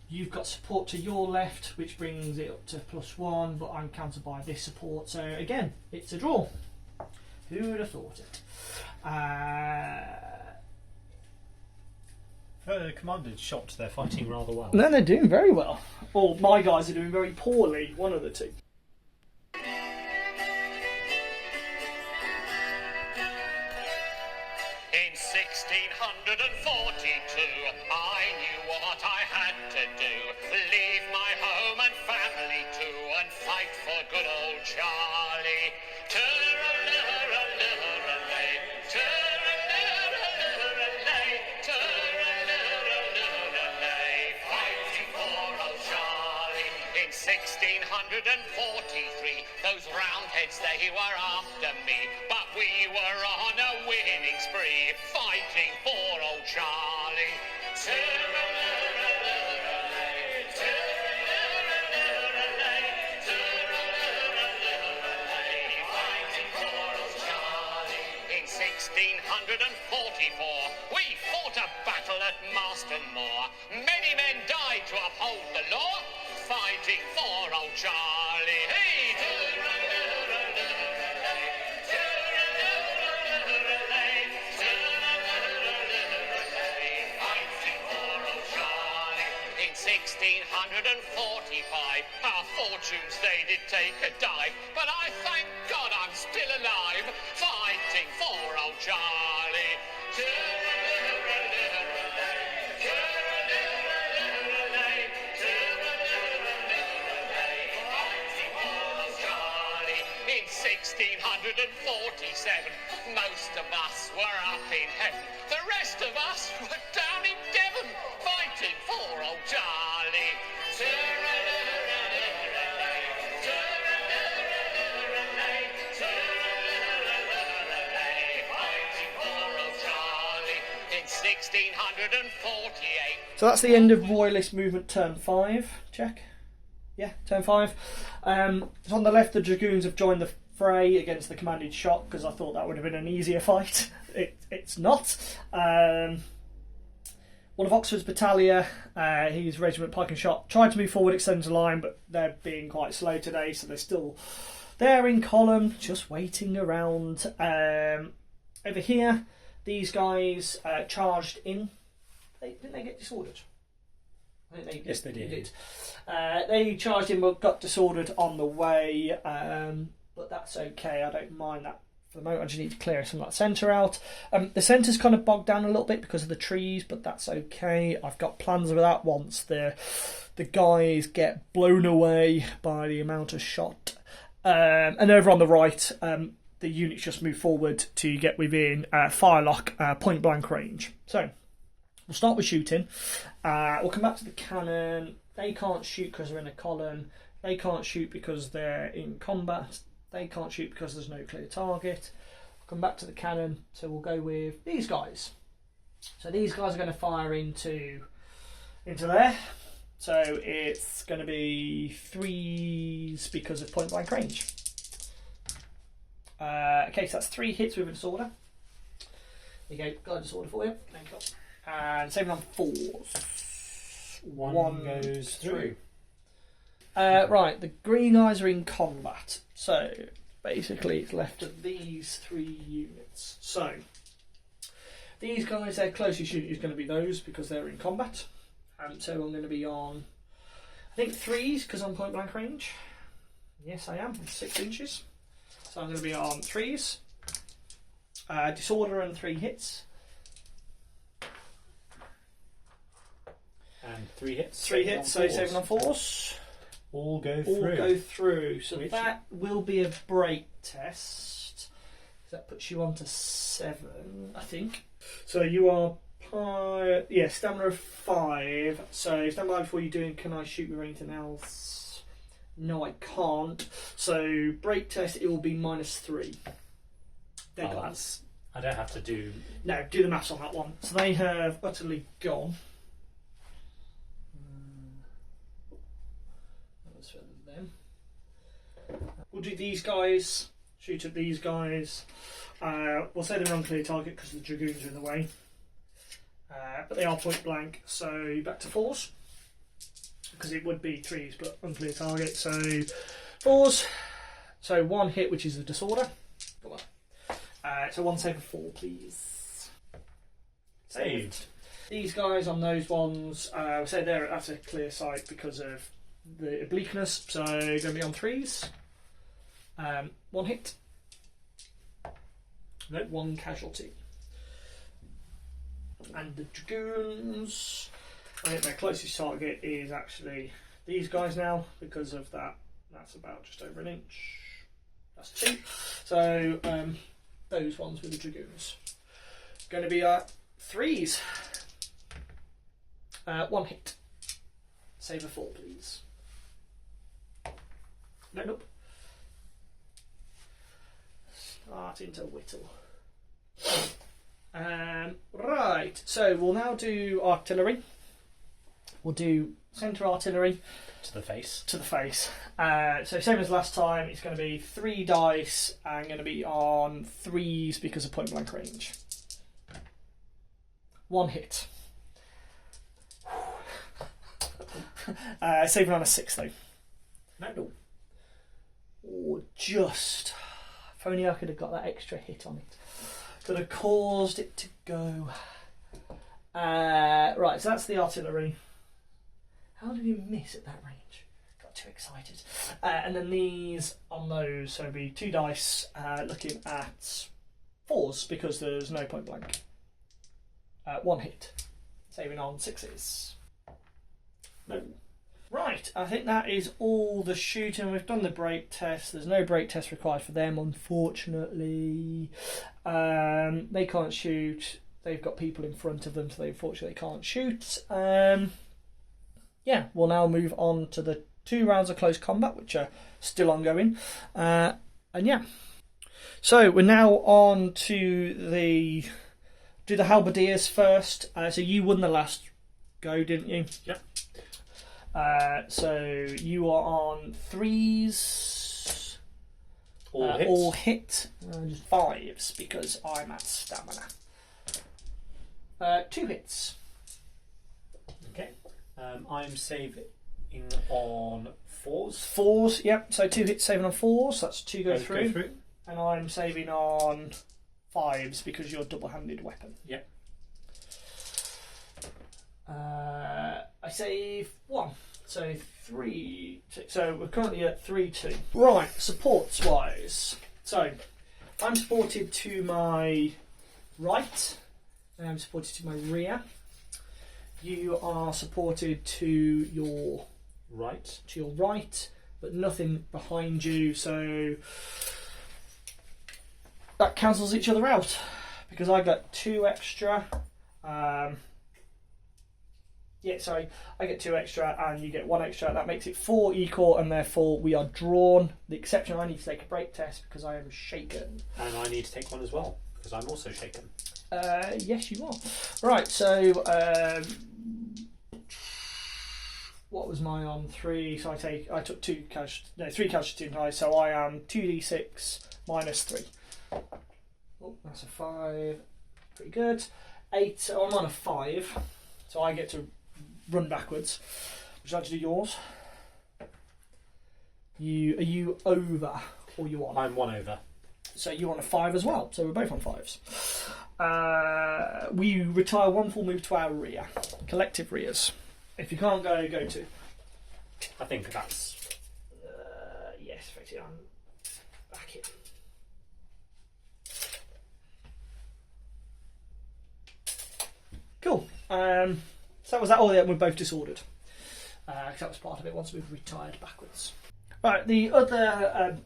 You've got support to your left, which brings it up to +1, but I'm countered by this support. So again, it's a draw. Who would have thought it? Commander Shot, they're fighting rather well. No, they're doing very well. Or my guys are doing very poorly, one of the two. In 1642, I knew what I had to do. Leave my home and family too, and fight for good old Charlie. Turr-a-lurr-a-lurr-a-lay, turr-a-lurr-a-lurr-a-lay, turr-a-lurr-a-lurr-a-lay, fighting for old Charlie. In 1643, those roundheads, they were after me, but we were on a winning spree, fighting for old Charlie. Turr-a-lurr-a-lurr-a-lay, turr-a-lurr-a-lurr-a-lay, turr-a-lurr-a-lurr-a-lay, fighting for old Charlie. In 1644, we fought a battle at Mastermore. Many men died to uphold the law, fighting for old Charlie. Hey, turr-a-lurr-a-lurr-a-lay, turr-a-lurr-a-lurr-a-lay, turr-a-lurr-a-lurr-a-lay, fighting for old Charlie. In 1645, our fortunes they did take a dive, but I thank God I'm still alive, fighting for old Charlie. Turr-a-lurr-a-lurr-a-lay, turr-a-lurr-a-lurr-a-lay, turr-a-lurr-a-lurr-a-lay, fighting for old Charlie. In 1647, most of us were up in heaven. The rest of us were down in Devon, fighting for old Charlie. Turr-a-lurr-a-lurr-a-lay, turr-a-lurr-a-lurr-a-lay, turr-a-lurr-a-lurr-a-lay, fighting for old Charlie. In 1648. So that's the end of Royalist movement turn 5. Check. Yeah, turn 5. So on the left, the Dragoons have joined the fray against the commanded shot because I thought that would have been an easier fight. It's not. One of Oxford's battalion, his regiment Pike and Shotte, tried to move forward, extend the line, but they're being quite slow today, so they're still there in column, just waiting around. Over here, these guys charged in. Didn't they get disordered? I think they did. Yes, they did. They charged in but got disordered on the way, but that's okay. I don't mind that for the moment. I just need to clear some of that centre out. The centre's kind of bogged down a little bit because of the trees, but that's okay. I've got plans for that once the guys get blown away by the amount of shot. And over on the right, the units just move forward to get within firelock, point blank range. So we'll start with shooting. We'll come back to the cannon. They can't shoot because they're in a column. They can't shoot because they're in combat. They can't shoot because there's no clear target. We'll come back to the cannon. So we'll go with these guys. So these guys are going to fire into there. So it's going to be 3s because of point blank range. Okay, so that's 3 hits with a disorder. There you go, got a disorder for you. There you go. And saving on 4s. One goes through. Right, the green guys are in combat. So basically it's left of these 3 units. So these guys, their closest unit is going to be those because they're in combat. So I'm going to be on, I think 3s because I'm point blank range. Yes, I am. 6 inches. So I'm going to be on 3s. Disorder and 3 hits. And 3 hits. 3 hits, so 7 on 4s. All go All through. go through. So Which- that will be a break test. That puts you on to 7, I think. So you are, stamina of 5. So stand by before you're doing, can I shoot with anything else? No, I can't. So break test, it will be -3. Dead glance. I don't have to do. No, do the maths on that one. So they have utterly gone. That was for them. We'll do these guys. Shoot at these guys. We'll say they're unclear target because the dragoons are in the way. But they are point blank, so back to 4s. Because it would be 3s, but unclear target. So 4s. So 1 hit, which is a disorder. Come on. So 1 save of 4, please. Saved. These guys on those ones, say that's a clear sight because of the obliqueness. So going to be on 3s. 1 hit. No, 1 casualty. And the dragoons, I think their closest target is actually these guys now because of that. That's about just over 1 inch. That's 2. So those ones with the dragoons. Going to be 3s. 1 hit. Save a 4, please. Nope. Starting to whittle. Right, so we'll now do artillery. We'll do centre artillery. To the face. To the face. So same as last time, it's going to be 3 dice and going to be on 3s because of point blank range. 1 hit. Saving on a 6 though. No. Or just. If only I could have got that extra hit on it. Could have caused it to go. Right, so that's the artillery. How did you miss at that range? Got too excited. And then these on those, so it'll be 2 dice looking at 4s because there's no point blank. 1 hit. Saving on 6s. No. Right, I think that is all the shooting. We've done the break test. There's no break test required for them, unfortunately. They can't shoot. They've got people in front of them, so they unfortunately can't shoot. We'll now move on to the 2 rounds of close combat, which are still ongoing. So we're now on to the halberdiers first. So you won the last go, didn't you? Yep. So you are on 3s. All hit. And 5s because I'm at stamina. 2 hits. Okay. I'm saving on 4s. 4s, yep. So 2 hits saving on 4s. That's 2 go Both through. And I'm saving on 5s because you're double-handed weapon. Yep. I save 1. So 3, 2. So we're currently at 3-2. Right, supports wise. So I'm supported to my right, and I'm supported to my rear. You are supported to your Right. but nothing behind you, so that cancels each other out because I got 2 extra. I get 2 extra and you get 1 extra. That makes it 4 equal, and therefore we are drawn. The exception, I need to take a break test because I am shaken. And I need to take one as well because I'm also shaken. Yes, you are. Right, so what was my on 3? So I took 3 casualties tonight, so I am 2d6 minus 3. Oh, that's a 5. Pretty good. 8. So I'm on a 5, so I get to run backwards. Would you like to do yours? Are you over or you on? I'm 1 over. So you're on a 5 as well. So we're both on 5s. We retire 1 full move to our rear. Collective rears. If you can't go 2. I think that's... Yes, effectively, I'm back in. Cool. So that was that. Oh, yeah, we're both disordered. Because that was part of it once we've retired backwards. Right, the other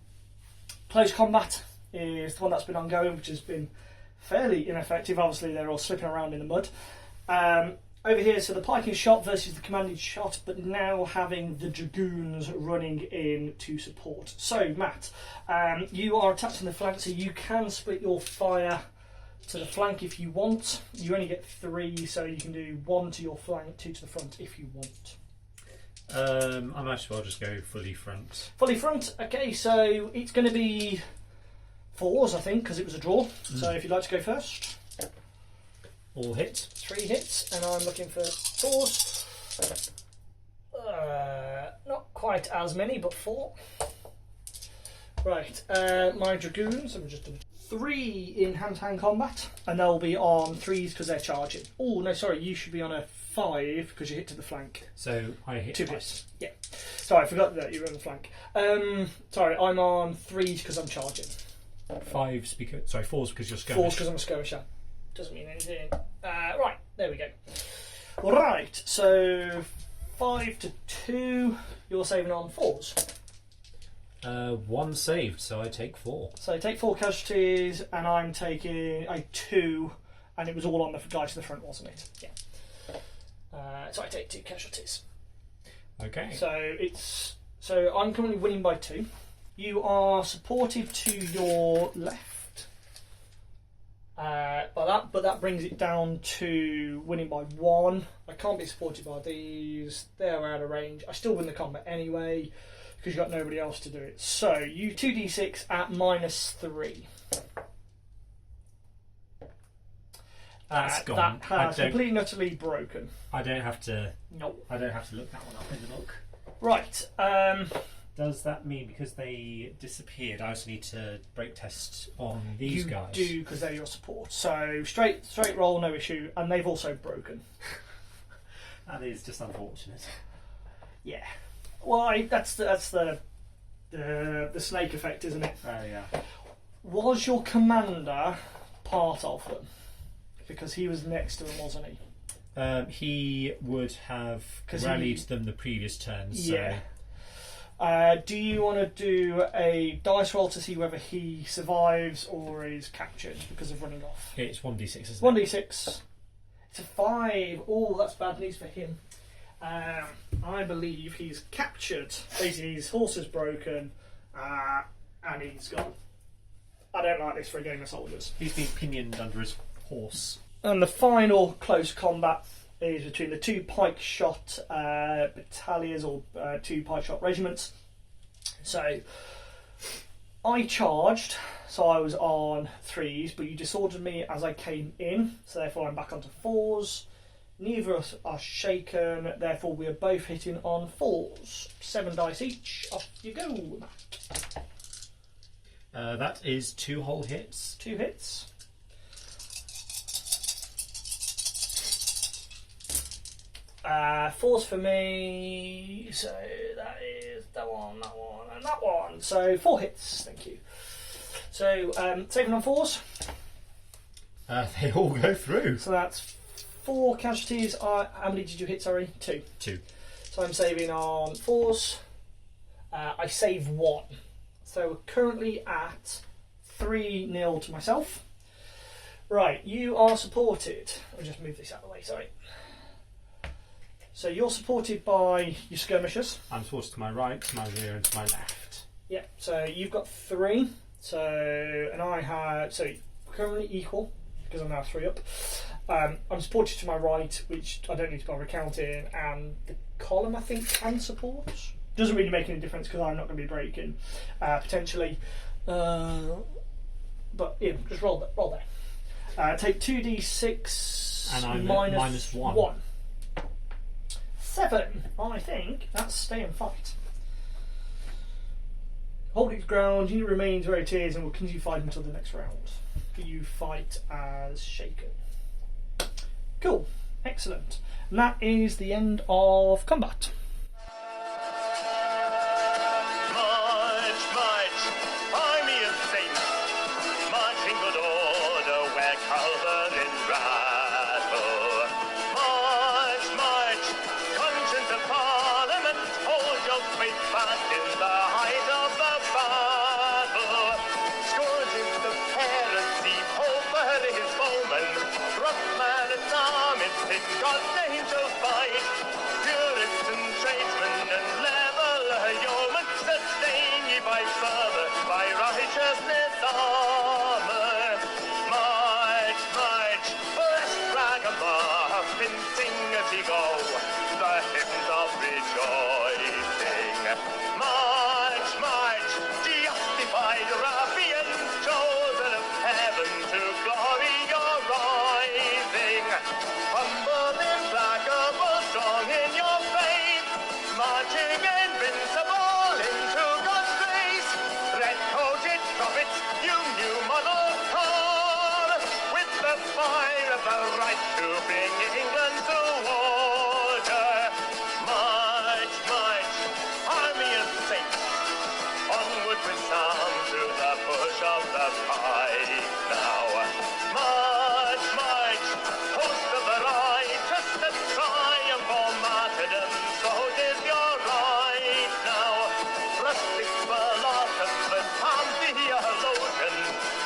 close combat is the one that's been ongoing, which has been fairly ineffective. Obviously, they're all slipping around in the mud. Over here, so the Pike and Shotte versus the Commanding Shot, but now having the Dragoons running in to support. So, Matt, you are attacked in the flank, so you can split your fire to the flank if you want. You only get 3, so you can do 1 to your flank, 2 to the front if you want. I might as well just go fully front. Fully front, okay, so it's going to be 4s, I think, because it was a draw. So if you'd like to go first. All hit. 3 hits, and I'm looking for 4s. Not quite as many, but 4. Right, my Dragoons, I'm just doing 3 in hand-to-hand combat, and they'll be on 3s because they're charging. Oh, no, sorry, you should be on a 5 because you hit to the flank. So I hit 2 twice. hits. Yeah. Sorry, I forgot that you were on the flank. Sorry, I'm on 3s because I'm charging. 4s because you're skirmish. 4s because I'm a skirmisher. Doesn't mean anything. Right, there we go. Right, so 5 to 2. You're saving on 4s. 1 saved, so I take 4. So take 4 casualties, and I'm taking a 2, and it was all on the guy to the front, wasn't it? Yeah. So I take 2 casualties. Okay. So I'm currently winning by 2. You are supported to your left. But that brings it down to winning by 1. I can't be supported by these. They're out of range. I still win the combat anyway because you've got nobody else to do it. So you 2d6 at -3. That's gone. That has completely and utterly broken. I don't have to. Nope. I don't have to look that one up in the book. Right. Does that mean because they disappeared, I also need to break test on these guys? You do, because they're your support. So straight roll, no issue, and they've also broken. That is just unfortunate. Yeah. Well, that's the snake effect, isn't it? Oh yeah. Was your commander part of them? Because he was next to them, wasn't he? He would have rallied them the previous turn. So. Yeah. Do you want to do a dice roll to see whether he survives or is captured because of running off? It's 1d6, isn't it? 1d6. It's a 5. Oh, that's bad news for him. I believe he's captured. Basically, his horse is broken and he's gone. I don't like this for a game of soldiers. He's been pinioned under his horse. And the final close combat is between the 2 Pike Shot battalions or 2 Pike Shot regiments. So I charged, so I was on 3s, but you disordered me as I came in, so therefore I'm back onto 4s. Neither of us are shaken, therefore we are both hitting on 4s. 7 dice each. Off you go, Matt. That is 2 whole hits. 2 hits. Fours for me, so that is that one, and that one. So 4 hits, thank you. So, saving on 4s. They all go through. So that's 4 casualties. How many did you hit, sorry? 2. 2. So I'm saving on 4s. I save 1. So we're currently at 3-0 to myself. Right, you are supported. I'll just move this out of the way, sorry. So you're supported by your skirmishers. I'm supported to my right, to my rear, and to my left. Yeah, so you've got 3. So, and I have, so currently equal, because I'm now 3 up. I'm supported to my right, which I don't need to bother counting, and the column I think can support. Doesn't really make any difference because I'm not going to be breaking, potentially. But yeah, just roll there. Take 2d6 and I'm minus -1. 1. 7. I think that's stay and fight. Hold its ground, unit remains where it is, and will continue fighting until the next round. You fight as shaken. Cool, excellent. And that is the end of combat. March, march, army of saints, march in good order where Calvary rattle. March, march, conscience of Parliament, hold your faith fast in the height of the battle. Scourging the heresy, over his foeman, rough man at arms, in God's name to fight. Puritan tradesmen and leveler yeomen, sustain ye by fervour, by righteousness armour. March, march, bless ragamuffin, sing as ye go, the hymns of rejoicing. March, march, justified ruffians, chosen of heaven to glory your rising. Humble, implacable, strong in your faith, marching invincible into God's grace. Red-coated prophets, you new model come, with the fire of the right to bring England to order. March, march, army of saints, onward with sound through the bush of the pike now. March, march, host of the righteous, the triumph or martyrdom, so is your right now. Rustic philosophers, Tom theologian,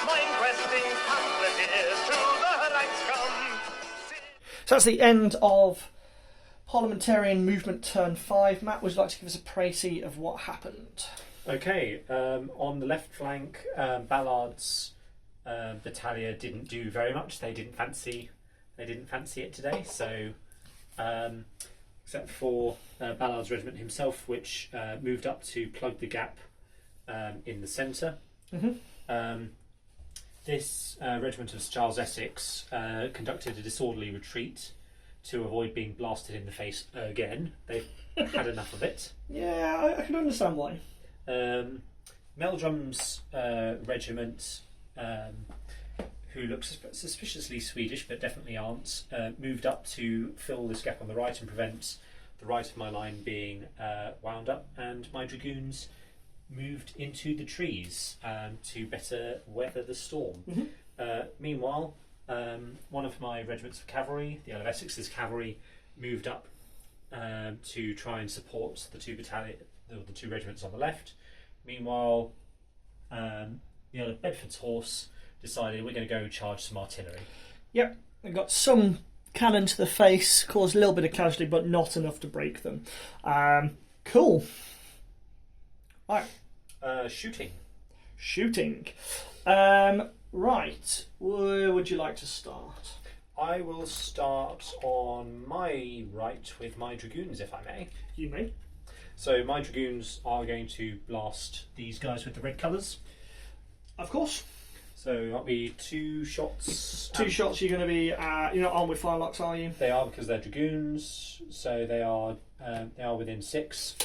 mind-questing pamphleteers, to the ranks come. So that's the end of Parliamentarian movement turn 5. Matt, would you like to give us a précis of what happened? Okay, on the left flank, Ballard's battalion didn't do very much. They didn't fancy it today. So, except for Ballard's regiment himself, which moved up to plug the gap in the centre. Mm-hmm. This regiment of Sir Charles Essex conducted a disorderly retreat to avoid being blasted in the face again. They've had enough of it. Yeah, I can understand why. Meldrum's regiment, who looks suspiciously Swedish but definitely aren't, moved up to fill this gap on the right and prevent the right of my line being wound up, and my dragoons moved into the trees to better weather the storm. Mm-hmm. Meanwhile, one of my regiments of cavalry, the Earl of Essex's cavalry, moved up to try and support the two regiments on the left. Meanwhile, the Earl of Bedford's horse decided we're going to go charge some artillery. Yep, they got some cannon to the face, caused a little bit of casualty, but not enough to break them. Cool. Right. Shooting. Right. Where would you like to start? I will start on my right with my dragoons, if I may. You may. So my dragoons are going to blast these guys with the red colours. Of course. So that'll be 2 shots. 2 shots. You're going to be. You're not armed with firelocks, are you? They are, because they're dragoons. So they are within 6.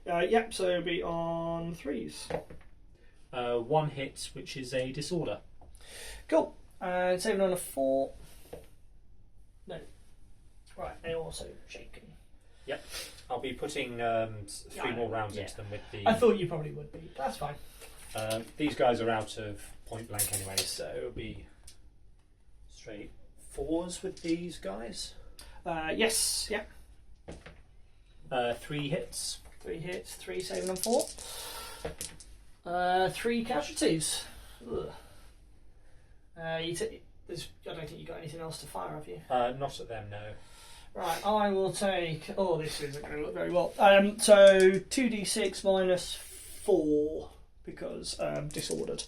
Yep. So it'll be on 3s. 1 hit, which is a disorder. Cool. Saving on a 4. No. Right. And also shaken. Yep. I'll I'll be putting 3 more rounds into them with the... I thought you probably would be. That's fine. These guys are out of point blank anyway, so it'll be straight 4s with these guys. Yes, yeah. 3 hits. 3 hits, 3 saving and 4. 3 casualties. Ugh. I don't think you got anything else to fire, have you? Not at them, no. Right, I will take... Oh, this isn't going to look very well. So 2d6 minus 4 because disordered.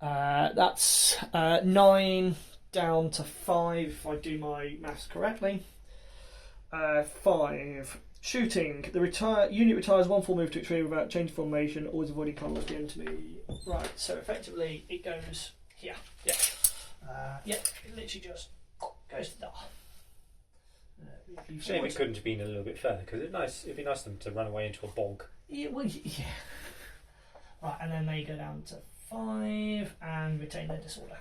That's 9 down to 5 if I do my maths correctly. 5. Shooting. The unit retires 1 full move to extreme without changing formation, always avoiding combat to the enemy. Right, so effectively it goes here. Yeah. It literally just goes to there. Shame it couldn't have been a little bit further, because it'd be nice for them to run away into a bog. Yeah. Right, and then they go down to 5 and retain their disorder.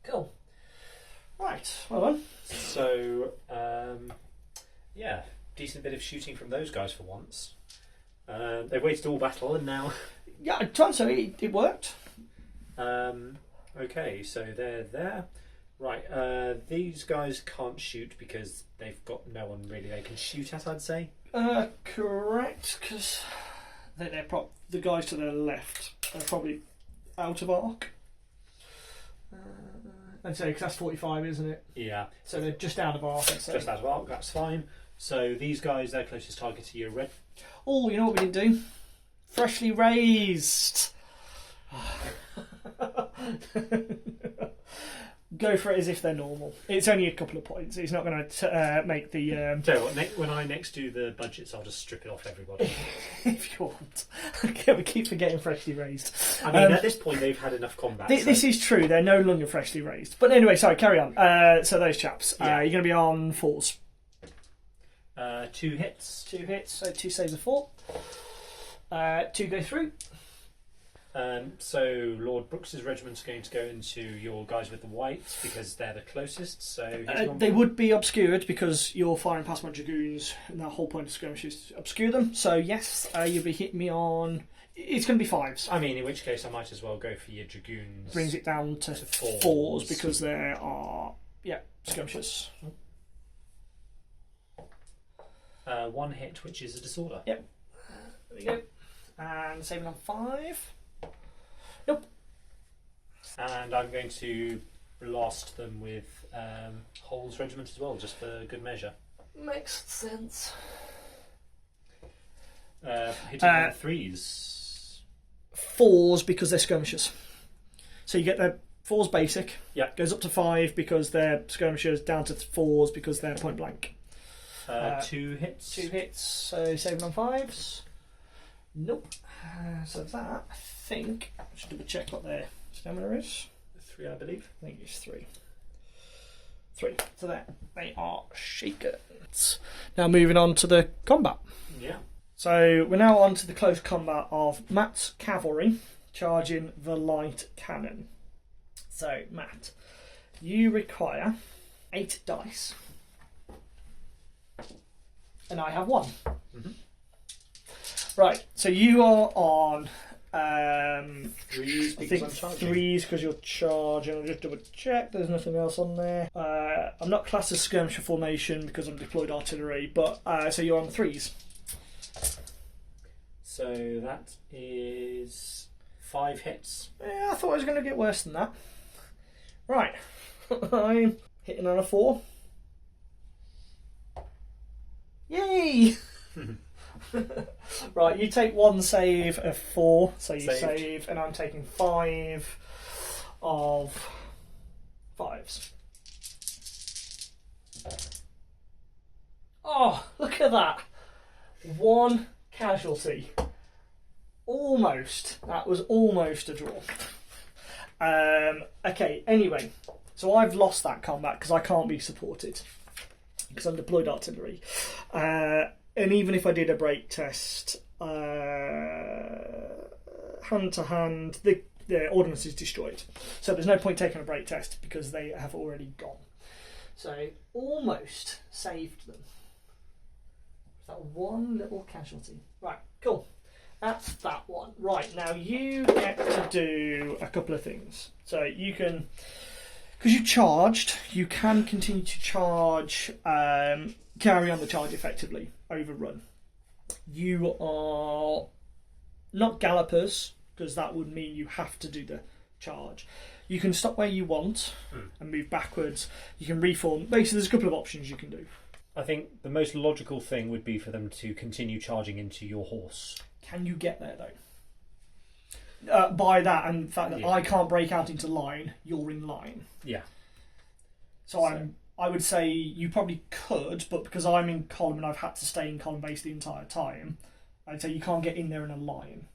Cool. Right, well done. So, decent bit of shooting from those guys for once. They wasted all battle and now... Yeah, I'm trying to say it worked. Okay, so they're there. Right, these guys can't shoot because they've got no one really they can shoot at, I'd say. Correct, because the guys to their left are probably out of arc. I'd say, because that's 45, isn't it? Yeah. So they're just out of arc, I'd say. Just out of arc, that's fine. So these guys, their closest target to you, red. Oh, you know what we didn't do? Freshly raised! Go for it as if they're normal. It's only a couple of points. It's not going to make the... Tell you what, when I next do the budgets, I'll just strip it off everybody. If you want. Okay, we keep forgetting freshly raised. I mean, at this point, they've had enough combat. This is true. They're no longer freshly raised. But anyway, sorry, carry on. So those chaps. Yeah. You're going to be on 4s. 2 hits. 2 hits, so 2 saves of 4. 2 go through. So Lord Brooks's regiment is going to go into your guys with the whites because they're the closest. So they would be obscured because you're firing past my dragoons, and the whole point of skirmish is to obscure them. So yes, you'll be hitting me on. It's going to be 5s. I mean, in which case I might as well go for your dragoons. Brings it down to 4s because there are skirmishers. 1 hit, which is a disorder. Yep. There we go. And saving on 5. Nope. And I'm going to blast them with Hull's regiment as well, just for good measure. Makes sense. Hitting on 3s. 4s because they're skirmishers. So you get their 4s basic. Yeah. Goes up to 5 because they're skirmishers, down to 4s because they're point blank. 2 hits. 2 hits, so saving on 5s. Nope. So that, I think, I should double check what their stamina is. 3, I believe. I think it's 3. 3. So there, they are shaken. Now moving on to the combat. Yeah. So we're now on to the close combat of Matt's cavalry charging the light cannon. So, Matt, you require 8 dice. And I have 1. Mm-hmm. Right, so you are on 3s because I'm charging. 3s because you're charging. I'll just double check, there's nothing else on there. I'm not classed as skirmisher formation because I'm deployed artillery, but so you're on 3s. So that is 5 hits. Yeah, I thought it was going to get worse than that. Right, I'm hitting on a 4. Yay! Right, you take 1 save of 4, so you save, and I'm taking 5 of 5s. Oh, look at that! 1 casualty. Almost. That was almost a draw. Okay, anyway, so I've lost that combat because I can't be supported because I'm deployed artillery. And even if I did a break test, hand to hand, the ordnance is destroyed. So there's no point taking a break test because they have already gone. So almost saved them. That one little casualty. Right, cool. That's that one. Right, now you get to do a couple of things. So you can, because you charged, you can continue to charge, carry on the charge effectively, overrun. You are not gallopers, because that would mean you have to do the charge. You can stop where you want and move backwards. You can reform. Basically, there's a couple of options you can do. I think the most logical thing would be for them to continue charging into your horse. Can you get there, though? By that and the fact that Yeah. I can't break out into line, you're in line. Yeah. So I would say you probably could, but because I'm in column and I've had to stay in column base the entire time, I'd say you can't get in there in a line.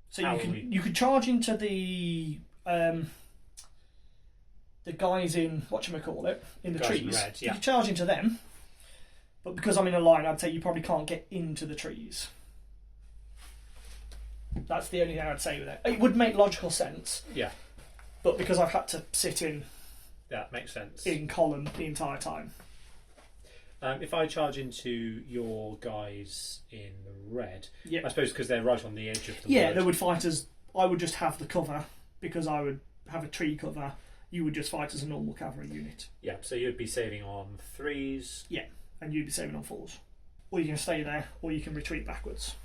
So you could charge into the guys in whatchamacallit, in the Guys in trees. red, yeah. You could charge into them, but because I'm in a line, I'd say you probably can't get into the trees. That's the only thing I'd say with it. It would make logical sense, Yeah. but because I've had to sit in That makes sense. column the entire time. If I charge into your guys in the red, Yeah. I suppose because they're right on the edge of the Yeah, wood. they would fight as... I would just have the cover, because I would have a tree cover. You would just fight as a normal cavalry unit. Yeah, so you'd be saving on 3s. Yeah, and you'd be saving on 4s. Or you can stay there, or you can retreat backwards.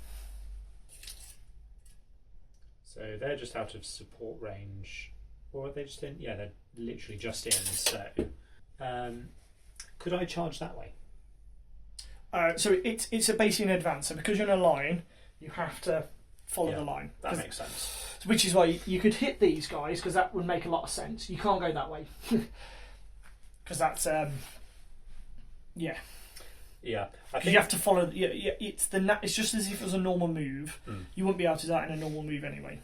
So they're just out of support range. Or are they just in? Yeah, they're literally just in. So could I charge that way? So it's basically an advance. So because you're in a line, you have to follow Yeah, the line. That makes sense. Which is why you could hit these guys, because that would make a lot of sense. You can't go that way. Because that's... yeah. Yeah, I You think have to follow... Yeah, it's just as if it was a normal move. You wouldn't be able to do that in a normal move anyway.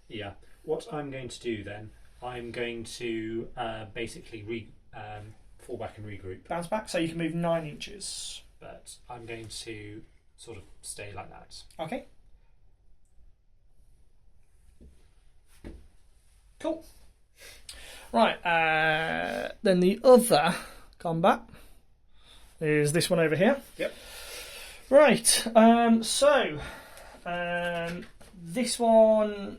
Yeah. What I'm going to do then, I'm going to basically fall back and regroup. Bounce back, so you can move 9 inches. But I'm going to sort of stay like that. Okay. Cool. Right, then the other combat is this one over here. Yep. Right, this one,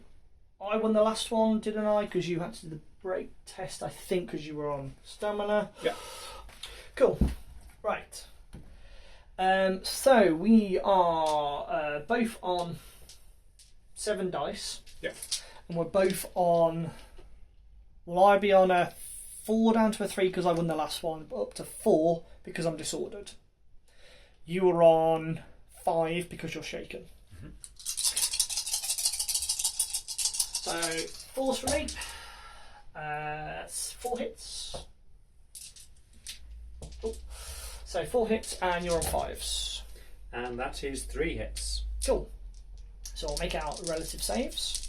I won the last one, didn't I? Because you had to do the break test, I think, because you were on stamina. Yeah. Cool. Right. So we are both on 7 dice. Yeah. And we're both on... Will I be on a 4 down to a 3 because I won the last one, but up to 4 because I'm disordered. You are on 5 because you're shaken. Mm-hmm. So 4s for me. 4 hits. Oh. So 4 hits and you're on 5s. And that is 3 hits. Cool. So I'll make out relative saves.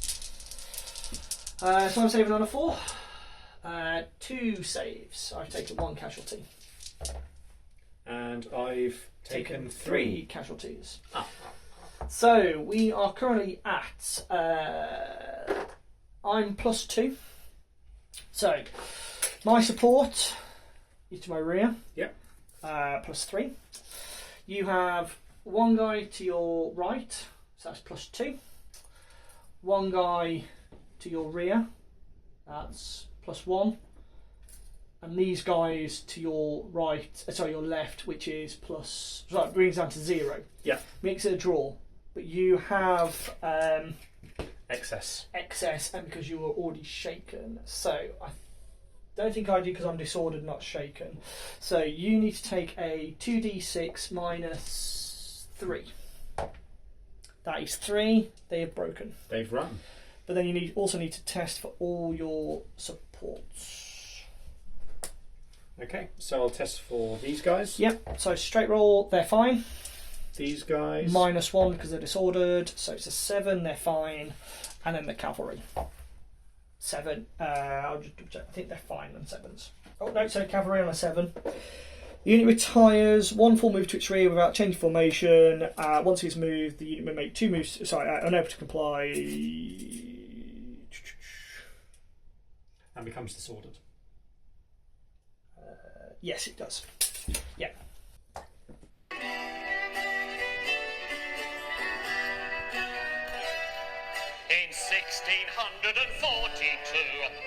So I'm saving on a 4. 2 saves. I've taken 1 casualty. And I've taken 3 casualties. Ah. So we are currently at... I'm +2. So my support is to my rear. Yep. +3. You have 1 guy to your right, so that's +2. 1 guy to your rear, that's +1. And these guys to your right, your left, which is brings down to 0. Yeah. Makes it a draw. But you have Excess. and because you were already shaken. So I don't think I do because I'm disordered, not shaken. So you need to take a 2d6 minus 3. That is 3. They have broken. They've run. But then you also need to test for all your supports. Okay, so I'll test for these guys. Yep. So straight roll, they're fine. These guys. -1 because they're disordered. So it's a 7, they're fine. And then the cavalry. 7. I'll just double check. I think they're fine on 7s. Oh no, so cavalry on a 7. The unit retires 1 full move to its rear without changing formation. Once it's moved, the unit may make 2 moves. Unable to comply. And becomes disordered. Yes, it does. Yeah.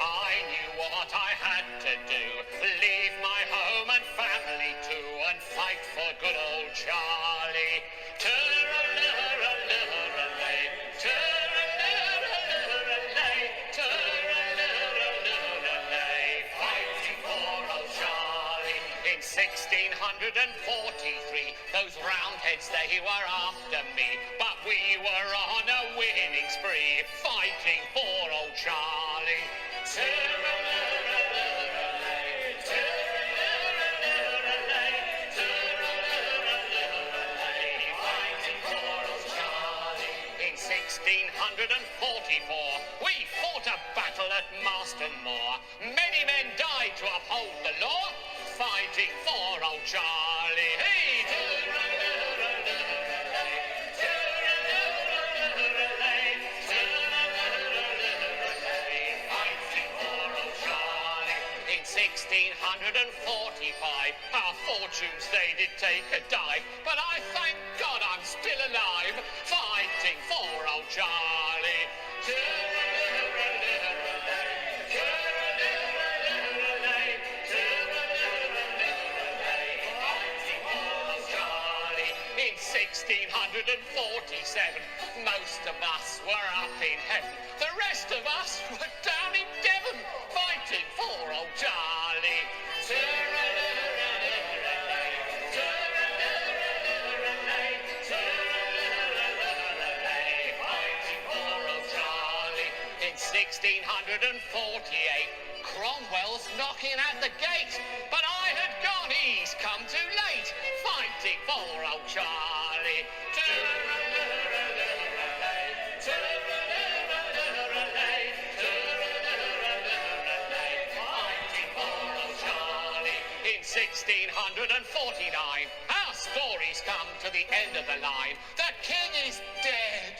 I knew what I had to do. Leave my home and family too, and fight for good old Charlie. Turr-a-lurr-a-lurr-a-lay, turr-a-lurr-a-lurr-a-lay, turr-a-lurr-a-lurr-a-lay, fighting for old Charlie. In 1643, those Roundheads, they were after me, but we were on a winning spree, fighting for old Charlie. Turr-a-lurr-a-lurr-a-lay, turr-a-lurr-a-lurr-a-lay, turr-a-lurr-a-lurr-a-lay, fighting for old Charlie. In 1644, we fought a battle at Marston Moor. Many men died to uphold the law, fighting for old Charlie. Hey, turr-a-lurr-a-lurr-a-lay, turr-a-lurr-a-lurr-a-lay, turr-a-lurr-a-lurr-a-lay, fighting for old Charlie. In 1645, our fortunes they did take a dive, but I thank God I'm still alive, fighting for old Charlie. Turr-a-lurr-a-lurr-a-lay, turr-a-lurr-a-lurr-a-lay, turr-a-lurr-a-lurr-a-lay, fighting for old Charlie. In 1647, most of us were up in heaven. The rest of us were down in Devon, fighting for old Charlie. Turr-a-lurr-a-lurr-a-lay, turr-a-lurr-a-lurr-a-lay, turr-a-lurr-a-lurr-a-lay, fighting for old Charlie. In 1648, Cromwell's knocking at the gate, but I had gone, he's come too late, fighting for old Charlie. Turr-a-lurr-a-lurr-a-lay, turr-a-lurr-a-lurr-a-lay, turr-a-lurr-a-lurr-a-lay, fighting for old Charlie. In 1649, our story's come to the end of the line. The king is dead.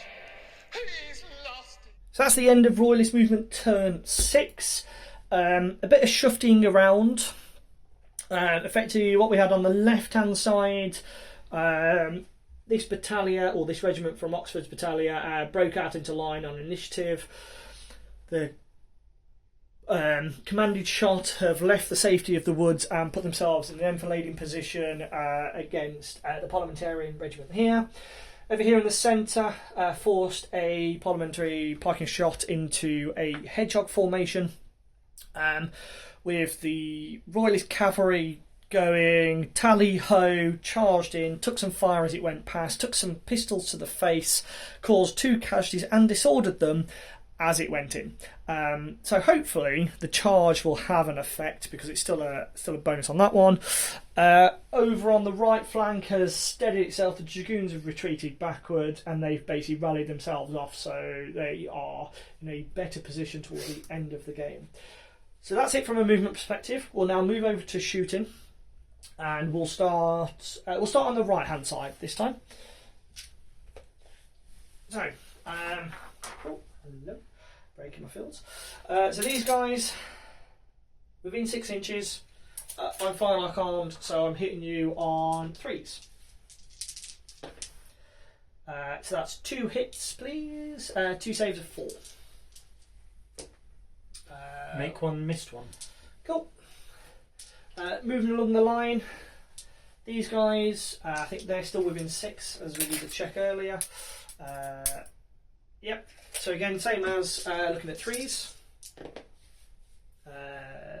He's lost it. So that's the end of Royalist Movement Turn 6. A bit of shifting around. Effectively, what we had on the left-hand side, this battalion, or this regiment from Oxford's battalion, broke out into line on initiative. The commanded shot have left the safety of the woods and put themselves in an enfilading position against the Parliamentarian regiment here. Over here in the centre, forced a parliamentary Pike and Shotte into a hedgehog formation, with the Royalist cavalry going tally-ho, charged in, took some fire as it went past, took some pistols to the face, caused 2 casualties and disordered them as it went in. So hopefully the charge will have an effect, because it's still a bonus on that one. Over on the right flank has steadied itself. The Dragoons have retreated backward and they've basically rallied themselves off, so they are in a better position towards the end of the game. So that's it from a movement perspective. We'll now move over to shooting, and we'll start on the right hand side this time. So, hello, breaking my fields. So these guys, within 6 inches, I'm fire like armed, so I'm hitting you on 3s. So that's 2 hits, please. 2 saves of 4. Make one, missed one. Cool. Moving along the line, these guys, I think they're still within 6, as we did the check earlier. Yep. So again, same as looking at 3s.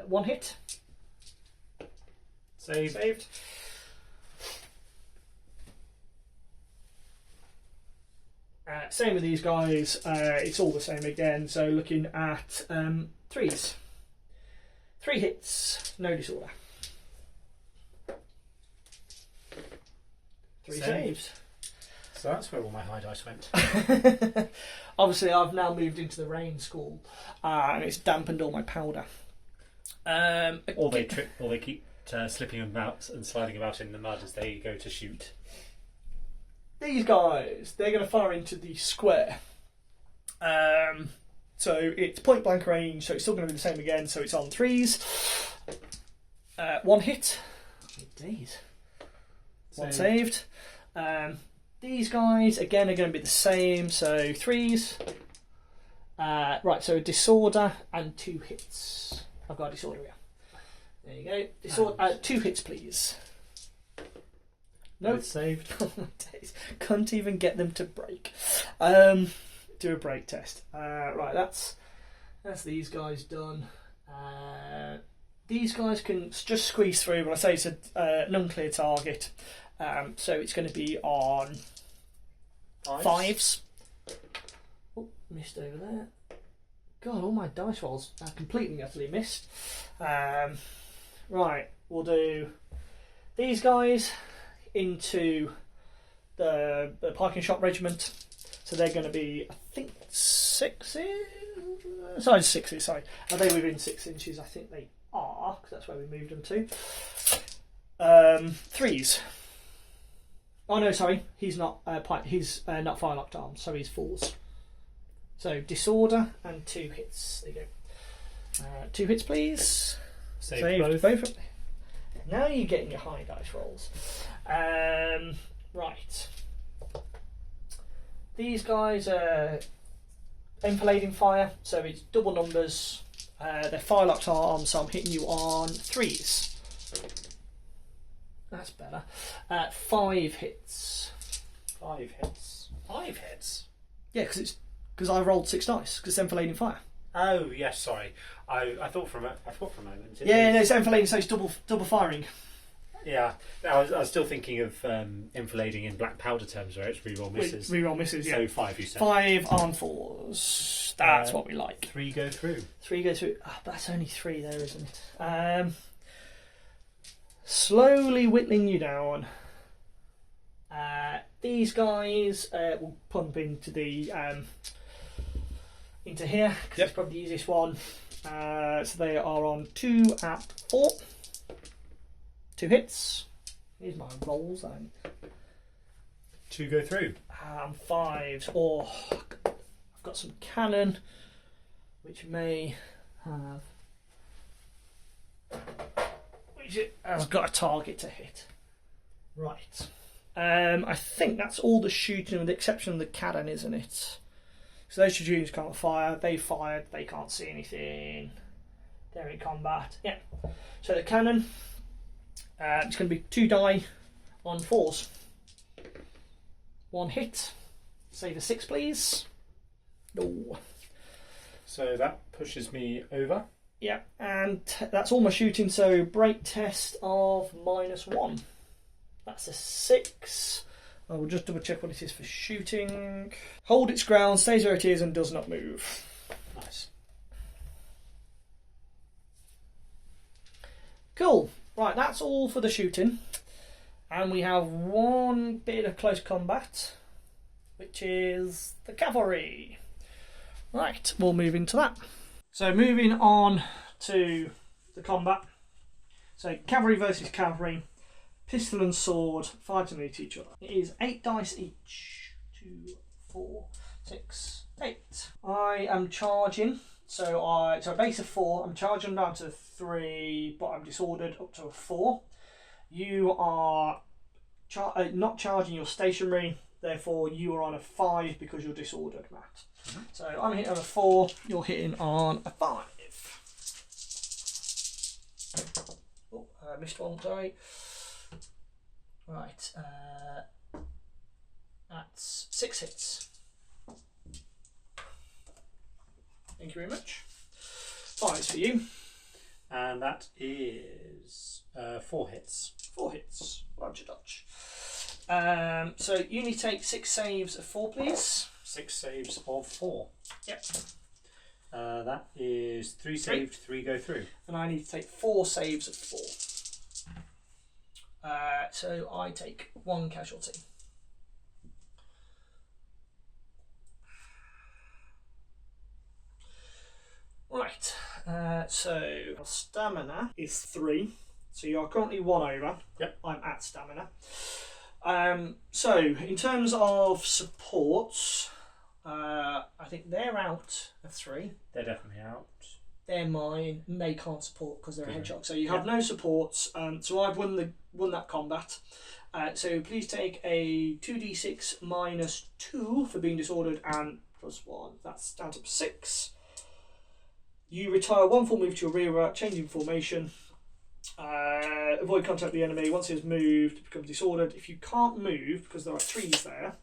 1 hit. Saved. Same with these guys, it's all the same again, so looking at 3s. 3 hits, no disorder. 3 saves. So that's where all my high dice went. Obviously, I've now moved into the rain school, and it's dampened all my powder. Or they keep slipping about and sliding about in the mud as they go to shoot. These guys, they're going to fire into the square. So it's point blank range, so it's still going to be the same again, so it's on 3s. 1 hit. Oh, days. 1 saved. These guys, again, are going to be the same, so 3s. Right, so a disorder and 2 hits. I've got a disorder here. There you go. Disorder, 2 hits, please. No, Both saved. Oh my days. Can't even get them to break. Do a break test. Right, that's these guys done. These guys can just squeeze through. When I say it's an unclear target, so it's going to be on 5s. Oh, missed over there. God, all my dice rolls are completely and utterly missed. Right, we'll do these guys into the Pike and Shotte regiment. So they're going to be, I think, 6s. Size 6s, sorry. Are they within 6 inches? I think they are, because that's where we moved them to. 3s. Oh no, sorry. He's not he's not firelocked arms, so he's 4s. So disorder and 2 hits. There you go. 2 hits, please. Save both. Now you're getting your high dice rolls. Right. These guys are enfilading fire, so it's double numbers. They're firelocked arms, so I'm hitting you on 3s. That's better. 5 hits. 5 hits. 5 hits? Yeah, because I rolled 6 dice, because it's enfilading fire. Oh, yes, sorry. I thought for a moment. Yeah, no, it's enfilading, so it's double firing. Yeah, I was still thinking of enfilading in black powder terms, where it's reroll misses. Reroll misses, yeah. So 5, you said. 5 on 4s. That's what we like. 3 go through. 3 go through. Oh, that's only 3 there, isn't it? Slowly whittling you down. These guys will pump into the into here, because it's probably the easiest one. So they are on 2 at 4. 2 hits. Here's my rolls. 2 go through. 5s. Oh, I've got some cannon, which may have. Which has got a target to hit. Right. I think that's all the shooting, with the exception of the cannon, isn't it? So those two units can't fire. They fired. They can't see anything. They're in combat. Yeah. So the cannon. It's going to be 2 die on 4s. 1 hit. Save a 6, please. No. So that pushes me over. Yeah, and that's all my shooting. So break test of -1. That's a 6. I will just double check what it is for shooting. Hold its ground, stays where it is, and does not move. Nice. Cool. Right, that's all for the shooting. And we have one bit of close combat, which is the cavalry. Right, we'll move into that. So moving on to the combat. So cavalry versus cavalry. Pistol and sword fighting with each other. It is 8 dice each. 2, 4, 6, 8. I am charging. So a base of 4. I'm charging down to 3, but I'm disordered up to a 4. You are not charging, you're stationary. Therefore, you are on a 5 because you're disordered, Matt. So I'm hitting on a 4. You're hitting on a 5. Oh, I missed one. Sorry. Right. That's 6 hits. Thank you very much. 5 for you. And that is 4 hits. 4 hits. Roger Dutch. So you need to take 6 saves of 4, please. 6 saves of 4. Yep. That is 3 saved, 3 go through. And I need to take 4 saves of 4. So I take 1 casualty. Right. So stamina is 3. So you are currently 1 over. Yep. I'm at stamina. So in terms of supports, I think they're out of 3. They're definitely out. They're mine, and they can't support because they're a hedgehog. So you have no supports. So I've won that combat. So please take a 2d6 -2 for being disordered and +1. That stands up 6. You retire 1 full move to your rear without changing formation. Avoid contact with the enemy. Once it has moved, it becomes disordered. If you can't move, because there are trees there,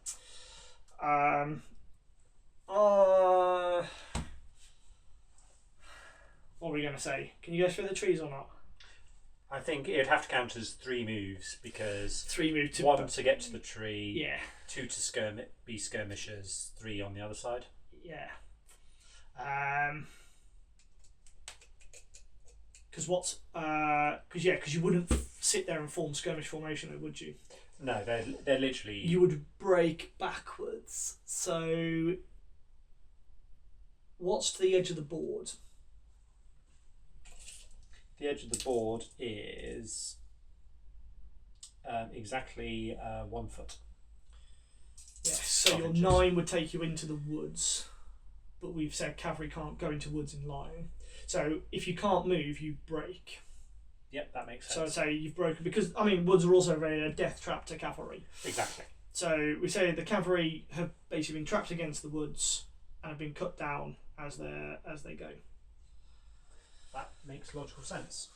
what were we going to say? Can you go through the trees or not? I think it'd have to count as 3 moves because 3 move to 1 to get to the tree, yeah, 2 to be skirmishers, 3 on the other side. Yeah. Because because you wouldn't sit there and form skirmish formation, would you? No, they're literally. You would break backwards. So, what's to the edge of the board? The edge of the board is exactly 1 foot. Yes. So your 9 would take you into the woods, but we've said cavalry can't go into woods in line. So if you can't move, you break. Yep, that makes sense. So I'd say you've broken because woods are also a death trap to cavalry. Exactly. So we say the cavalry have basically been trapped against the woods and have been cut down as they go. That makes logical sense.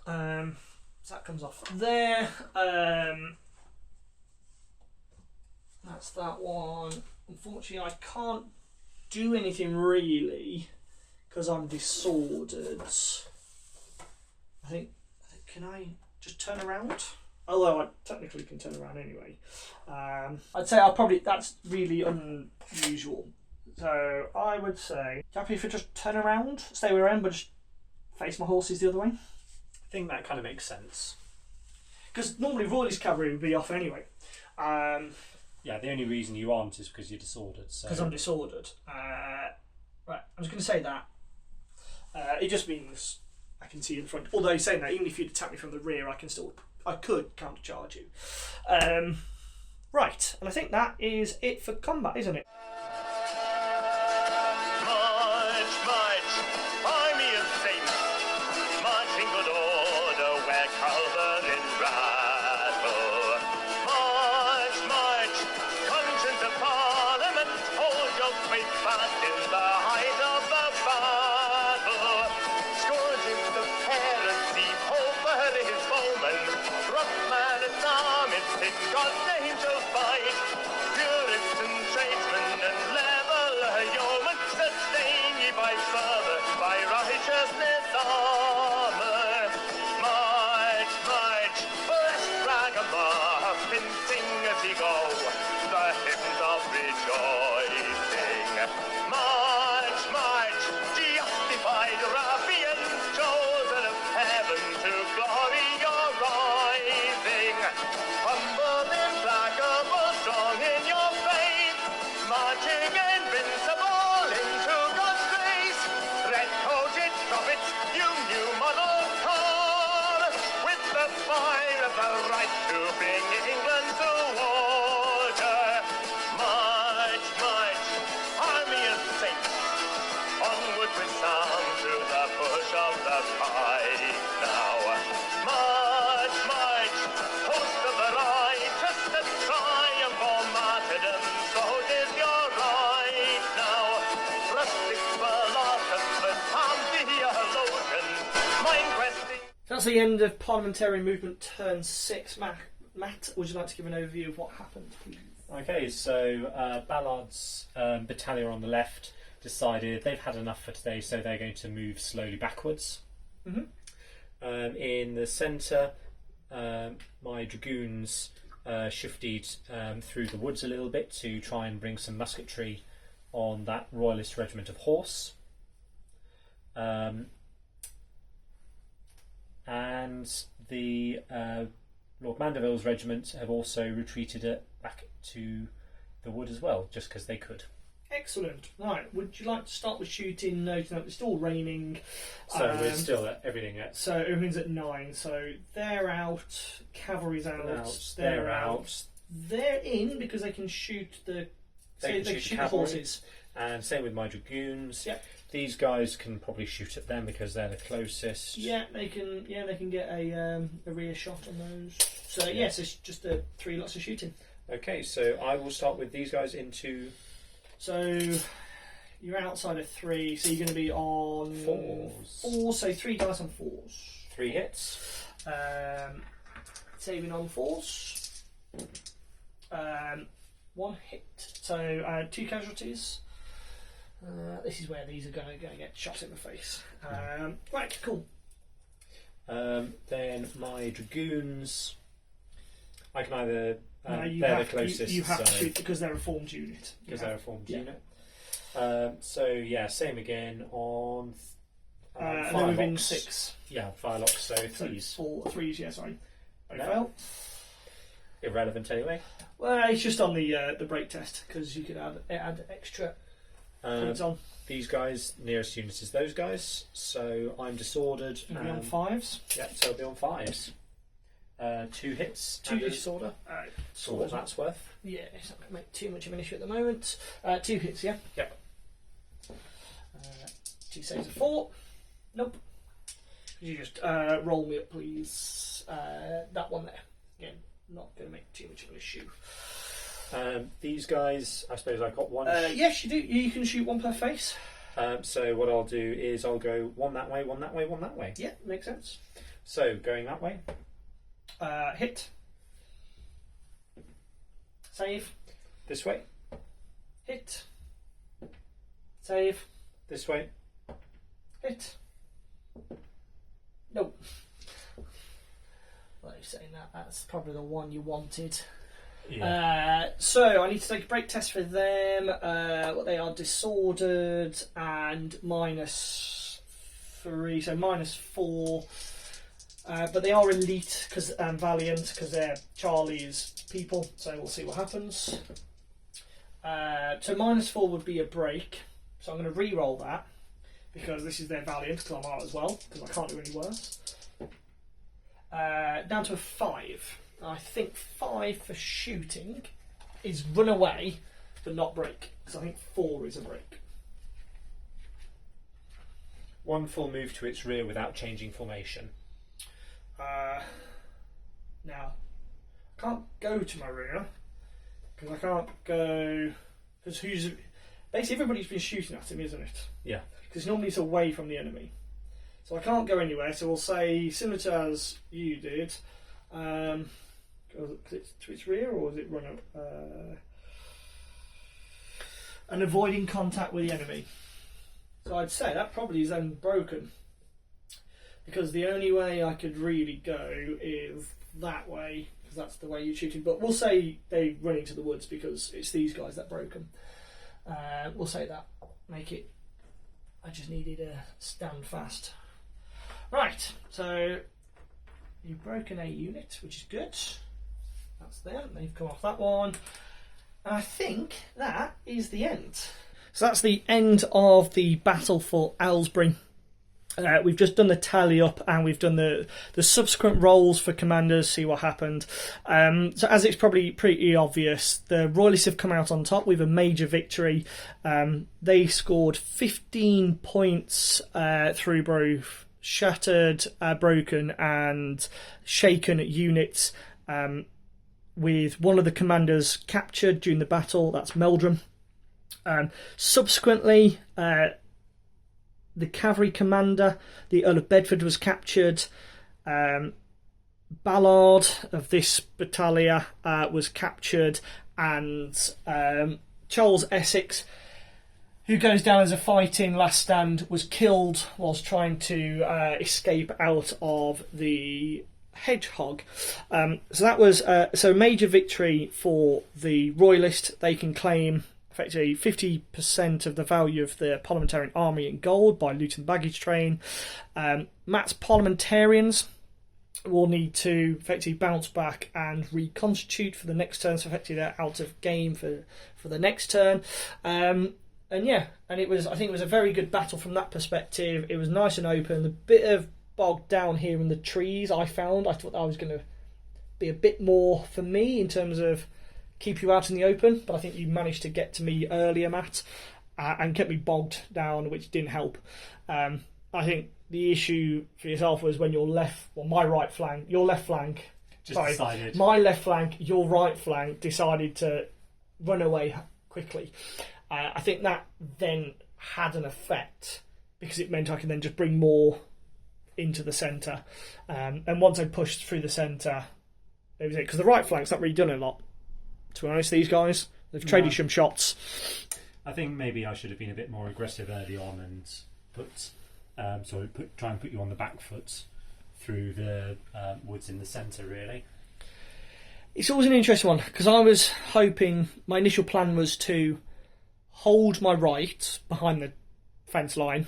So that comes off there. That's that one. Unfortunately, I can't do anything really because I'm disordered. I think can I just turn around? Although I technically can turn around anyway. I'd say that's really unusual. So I would say, happy if you just turn around, stay where I am, but just face my horses the other way. I think that kind of makes sense. Because normally Royalist cavalry would be off anyway. Yeah, the only reason you aren't is because you're disordered. Because I'm disordered. Right, I'm just going to say that. It just means I can see in front. Although saying that, even if you'd attack me from the rear, I could countercharge you. Right, and I think that is it for combat, isn't it? That's the end of Parliamentarian Movement Turn 6. Matt, would you like to give an overview of what happened, please? Okay, so Ballard's battalion on the left decided they've had enough for today, so they're going to move slowly backwards. Mm-hmm. In the centre, my dragoons shifted through the woods a little bit to try and bring some musketry on that Royalist regiment of horse. And the Lord Mandeville's regiment have also retreated back to the wood as well, just because they could. Excellent. Right, would you like to start with shooting, noting that it's still raining? So we're still at everything at... So everything's at 9, so they're out, cavalry's out, they're out. They're in because they can shoot the... They can shoot the horses. And same with my dragoons. Yep. These guys can probably shoot at them because they're the closest. Yeah, they can get a rear shot on those. So yes, it's just 3 lots of shooting. Okay, so I will start with these guys into... So You're outside of 3, so you're going to be on 4, so 3 dice on 4s. 3 hits. Saving on 4s. 1 hit. So 2 casualties. This is where these are going to get shot in the face. Right, cool. Then my dragoons, I can either they're the closest. You have to shoot because they're a formed unit. Because they're a formed unit. So yeah, same again on. They're within 6. Yeah, firelocks. So 3s. 3s. Yeah, sorry. I No. failed. Irrelevant anyway. Well, it's just on the break test because you could add extra points on. These guys, nearest unit is those guys. So I'm disordered. You'll be on 5s. Yeah, so I'll be on 5s. 2 hits. 2 hits. Disorder. For what that's worth. Yeah, it's not going to make too much of an issue at the moment. 2 hits, yeah? Yep. 2 saves of 4. Nope. Could you just roll me up, please? That one there. Again, not going to make too much of an issue. These guys, I suppose I've got one. Yes, you do. You can shoot 1 per face. So what I'll do is I'll go 1 that way, 1 that way, 1 that way. Yeah, makes sense. So going that way. Hit. Save. This way. Hit. Save. This way. Hit. Nope. Well, you're saying that's probably the one you wanted. Yeah. So I need to take a break test for them. What they are, disordered and -3, so -4. But they are elite because valiant because they're Charlie's people. So we'll see what happens. So -4 would be a break. So I'm going to re-roll that because this is their valiant because I'm out as well because I can't do any worse. Down to a 5. I think 5 for shooting is run away but not break. So I think 4 is a break. 1 full move to its rear without changing formation. Now, I can't go to my rear because I can't go because basically everybody's been shooting at him, isn't it? Yeah. Because normally it's away from the enemy, so I can't go anywhere. So we'll say similar to as you did. Goes to its rear, or is it run up? And avoiding contact with the enemy. So I'd say that probably is unbroken. Because the only way I could really go is that way, because that's the way you're shooting. But we'll say they run into the woods because it's these guys that broke them. We'll say that. Make it. I just needed a stand fast. Right, so you've broken a unit, which is good. That's them. They've come off that one. And I think that is the end. So that's the end of the battle for Aylesbury. We've just done the tally up and we've done the subsequent rolls for commanders, see what happened. So as it's probably pretty obvious, the Royalists have come out on top with a major victory. They scored 15 points through both shattered, broken and shaken units, with one of the commanders captured during the battle. That's Meldrum. Subsequently, the cavalry commander, the Earl of Bedford, was captured. Ballard of this battalion was captured, and Charles Essex, who goes down as a fighting last stand, was killed whilst trying to escape out of the hedgehog. So that was so major victory for the Royalist. They can claim effectively 50% of the value of the Parliamentarian army in gold by looting the baggage train. Matt's Parliamentarians will need to effectively bounce back and reconstitute for the next turn, so effectively they're out of game for the next turn. And it was, I think it was a very good battle from that perspective. It was nice and open. The bit of bogged down here in the trees I thought that was going to be a bit more for me in terms of keep you out in the open, but I think you managed to get to me earlier, Matt, and kept me bogged down, which didn't help. I think the issue for yourself was when your my right flank, your left flank, Decided. my left flank, your right flank decided to run away quickly. I think that then had an effect, because it meant I could then just bring more into the centre. And once I pushed through the centre, it was it. Because the right flank's not really done a lot, to be honest, these guys. They've traded some shots. I think maybe I should have been a bit more aggressive early on and try and put you on the back foot through the woods in the centre, really. It's always an interesting one, because I was hoping, my initial plan was to hold my right behind the fence line,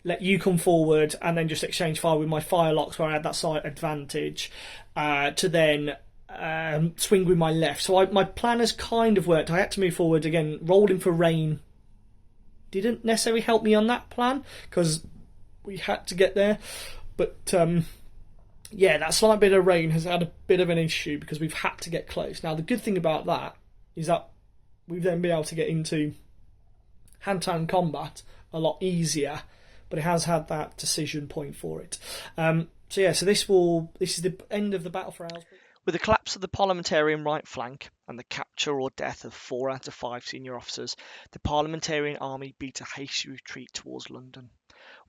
let you come forward, and then just exchange fire with my firelocks where I had that slight advantage, to then swing with my left. So my plan has kind of worked. I had to move forward again. Rolling for rain didn't necessarily help me on that plan, because we had to get there. But that slight bit of rain has had a bit of an issue, because we've had to get close. Now, the good thing about that is that we've then been able to get into hand-to-hand combat a lot easier, but it has had that decision point for it. So this is the end of the battle for Aylesbury. With the collapse of the Parliamentarian right flank and the capture or death of 4 out of 5 senior officers, the Parliamentarian army beat a hasty retreat towards London.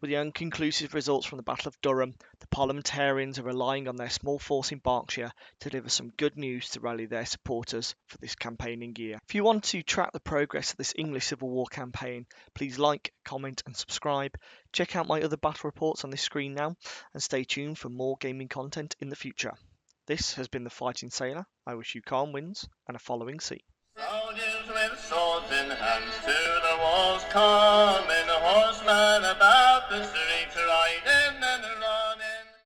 With the inconclusive results from the Battle of Durham, the Parliamentarians are relying on their small force in Berkshire to deliver some good news to rally their supporters for this campaigning year. If you want to track the progress of this English Civil War campaign, please like, comment and subscribe. Check out my other battle reports on this screen now, and stay tuned for more gaming content in the future. This has been The Fighting Sailor. I wish you calm winds and a following sea. Soldiers with swords in hands to the walls coming, horsemen about the street.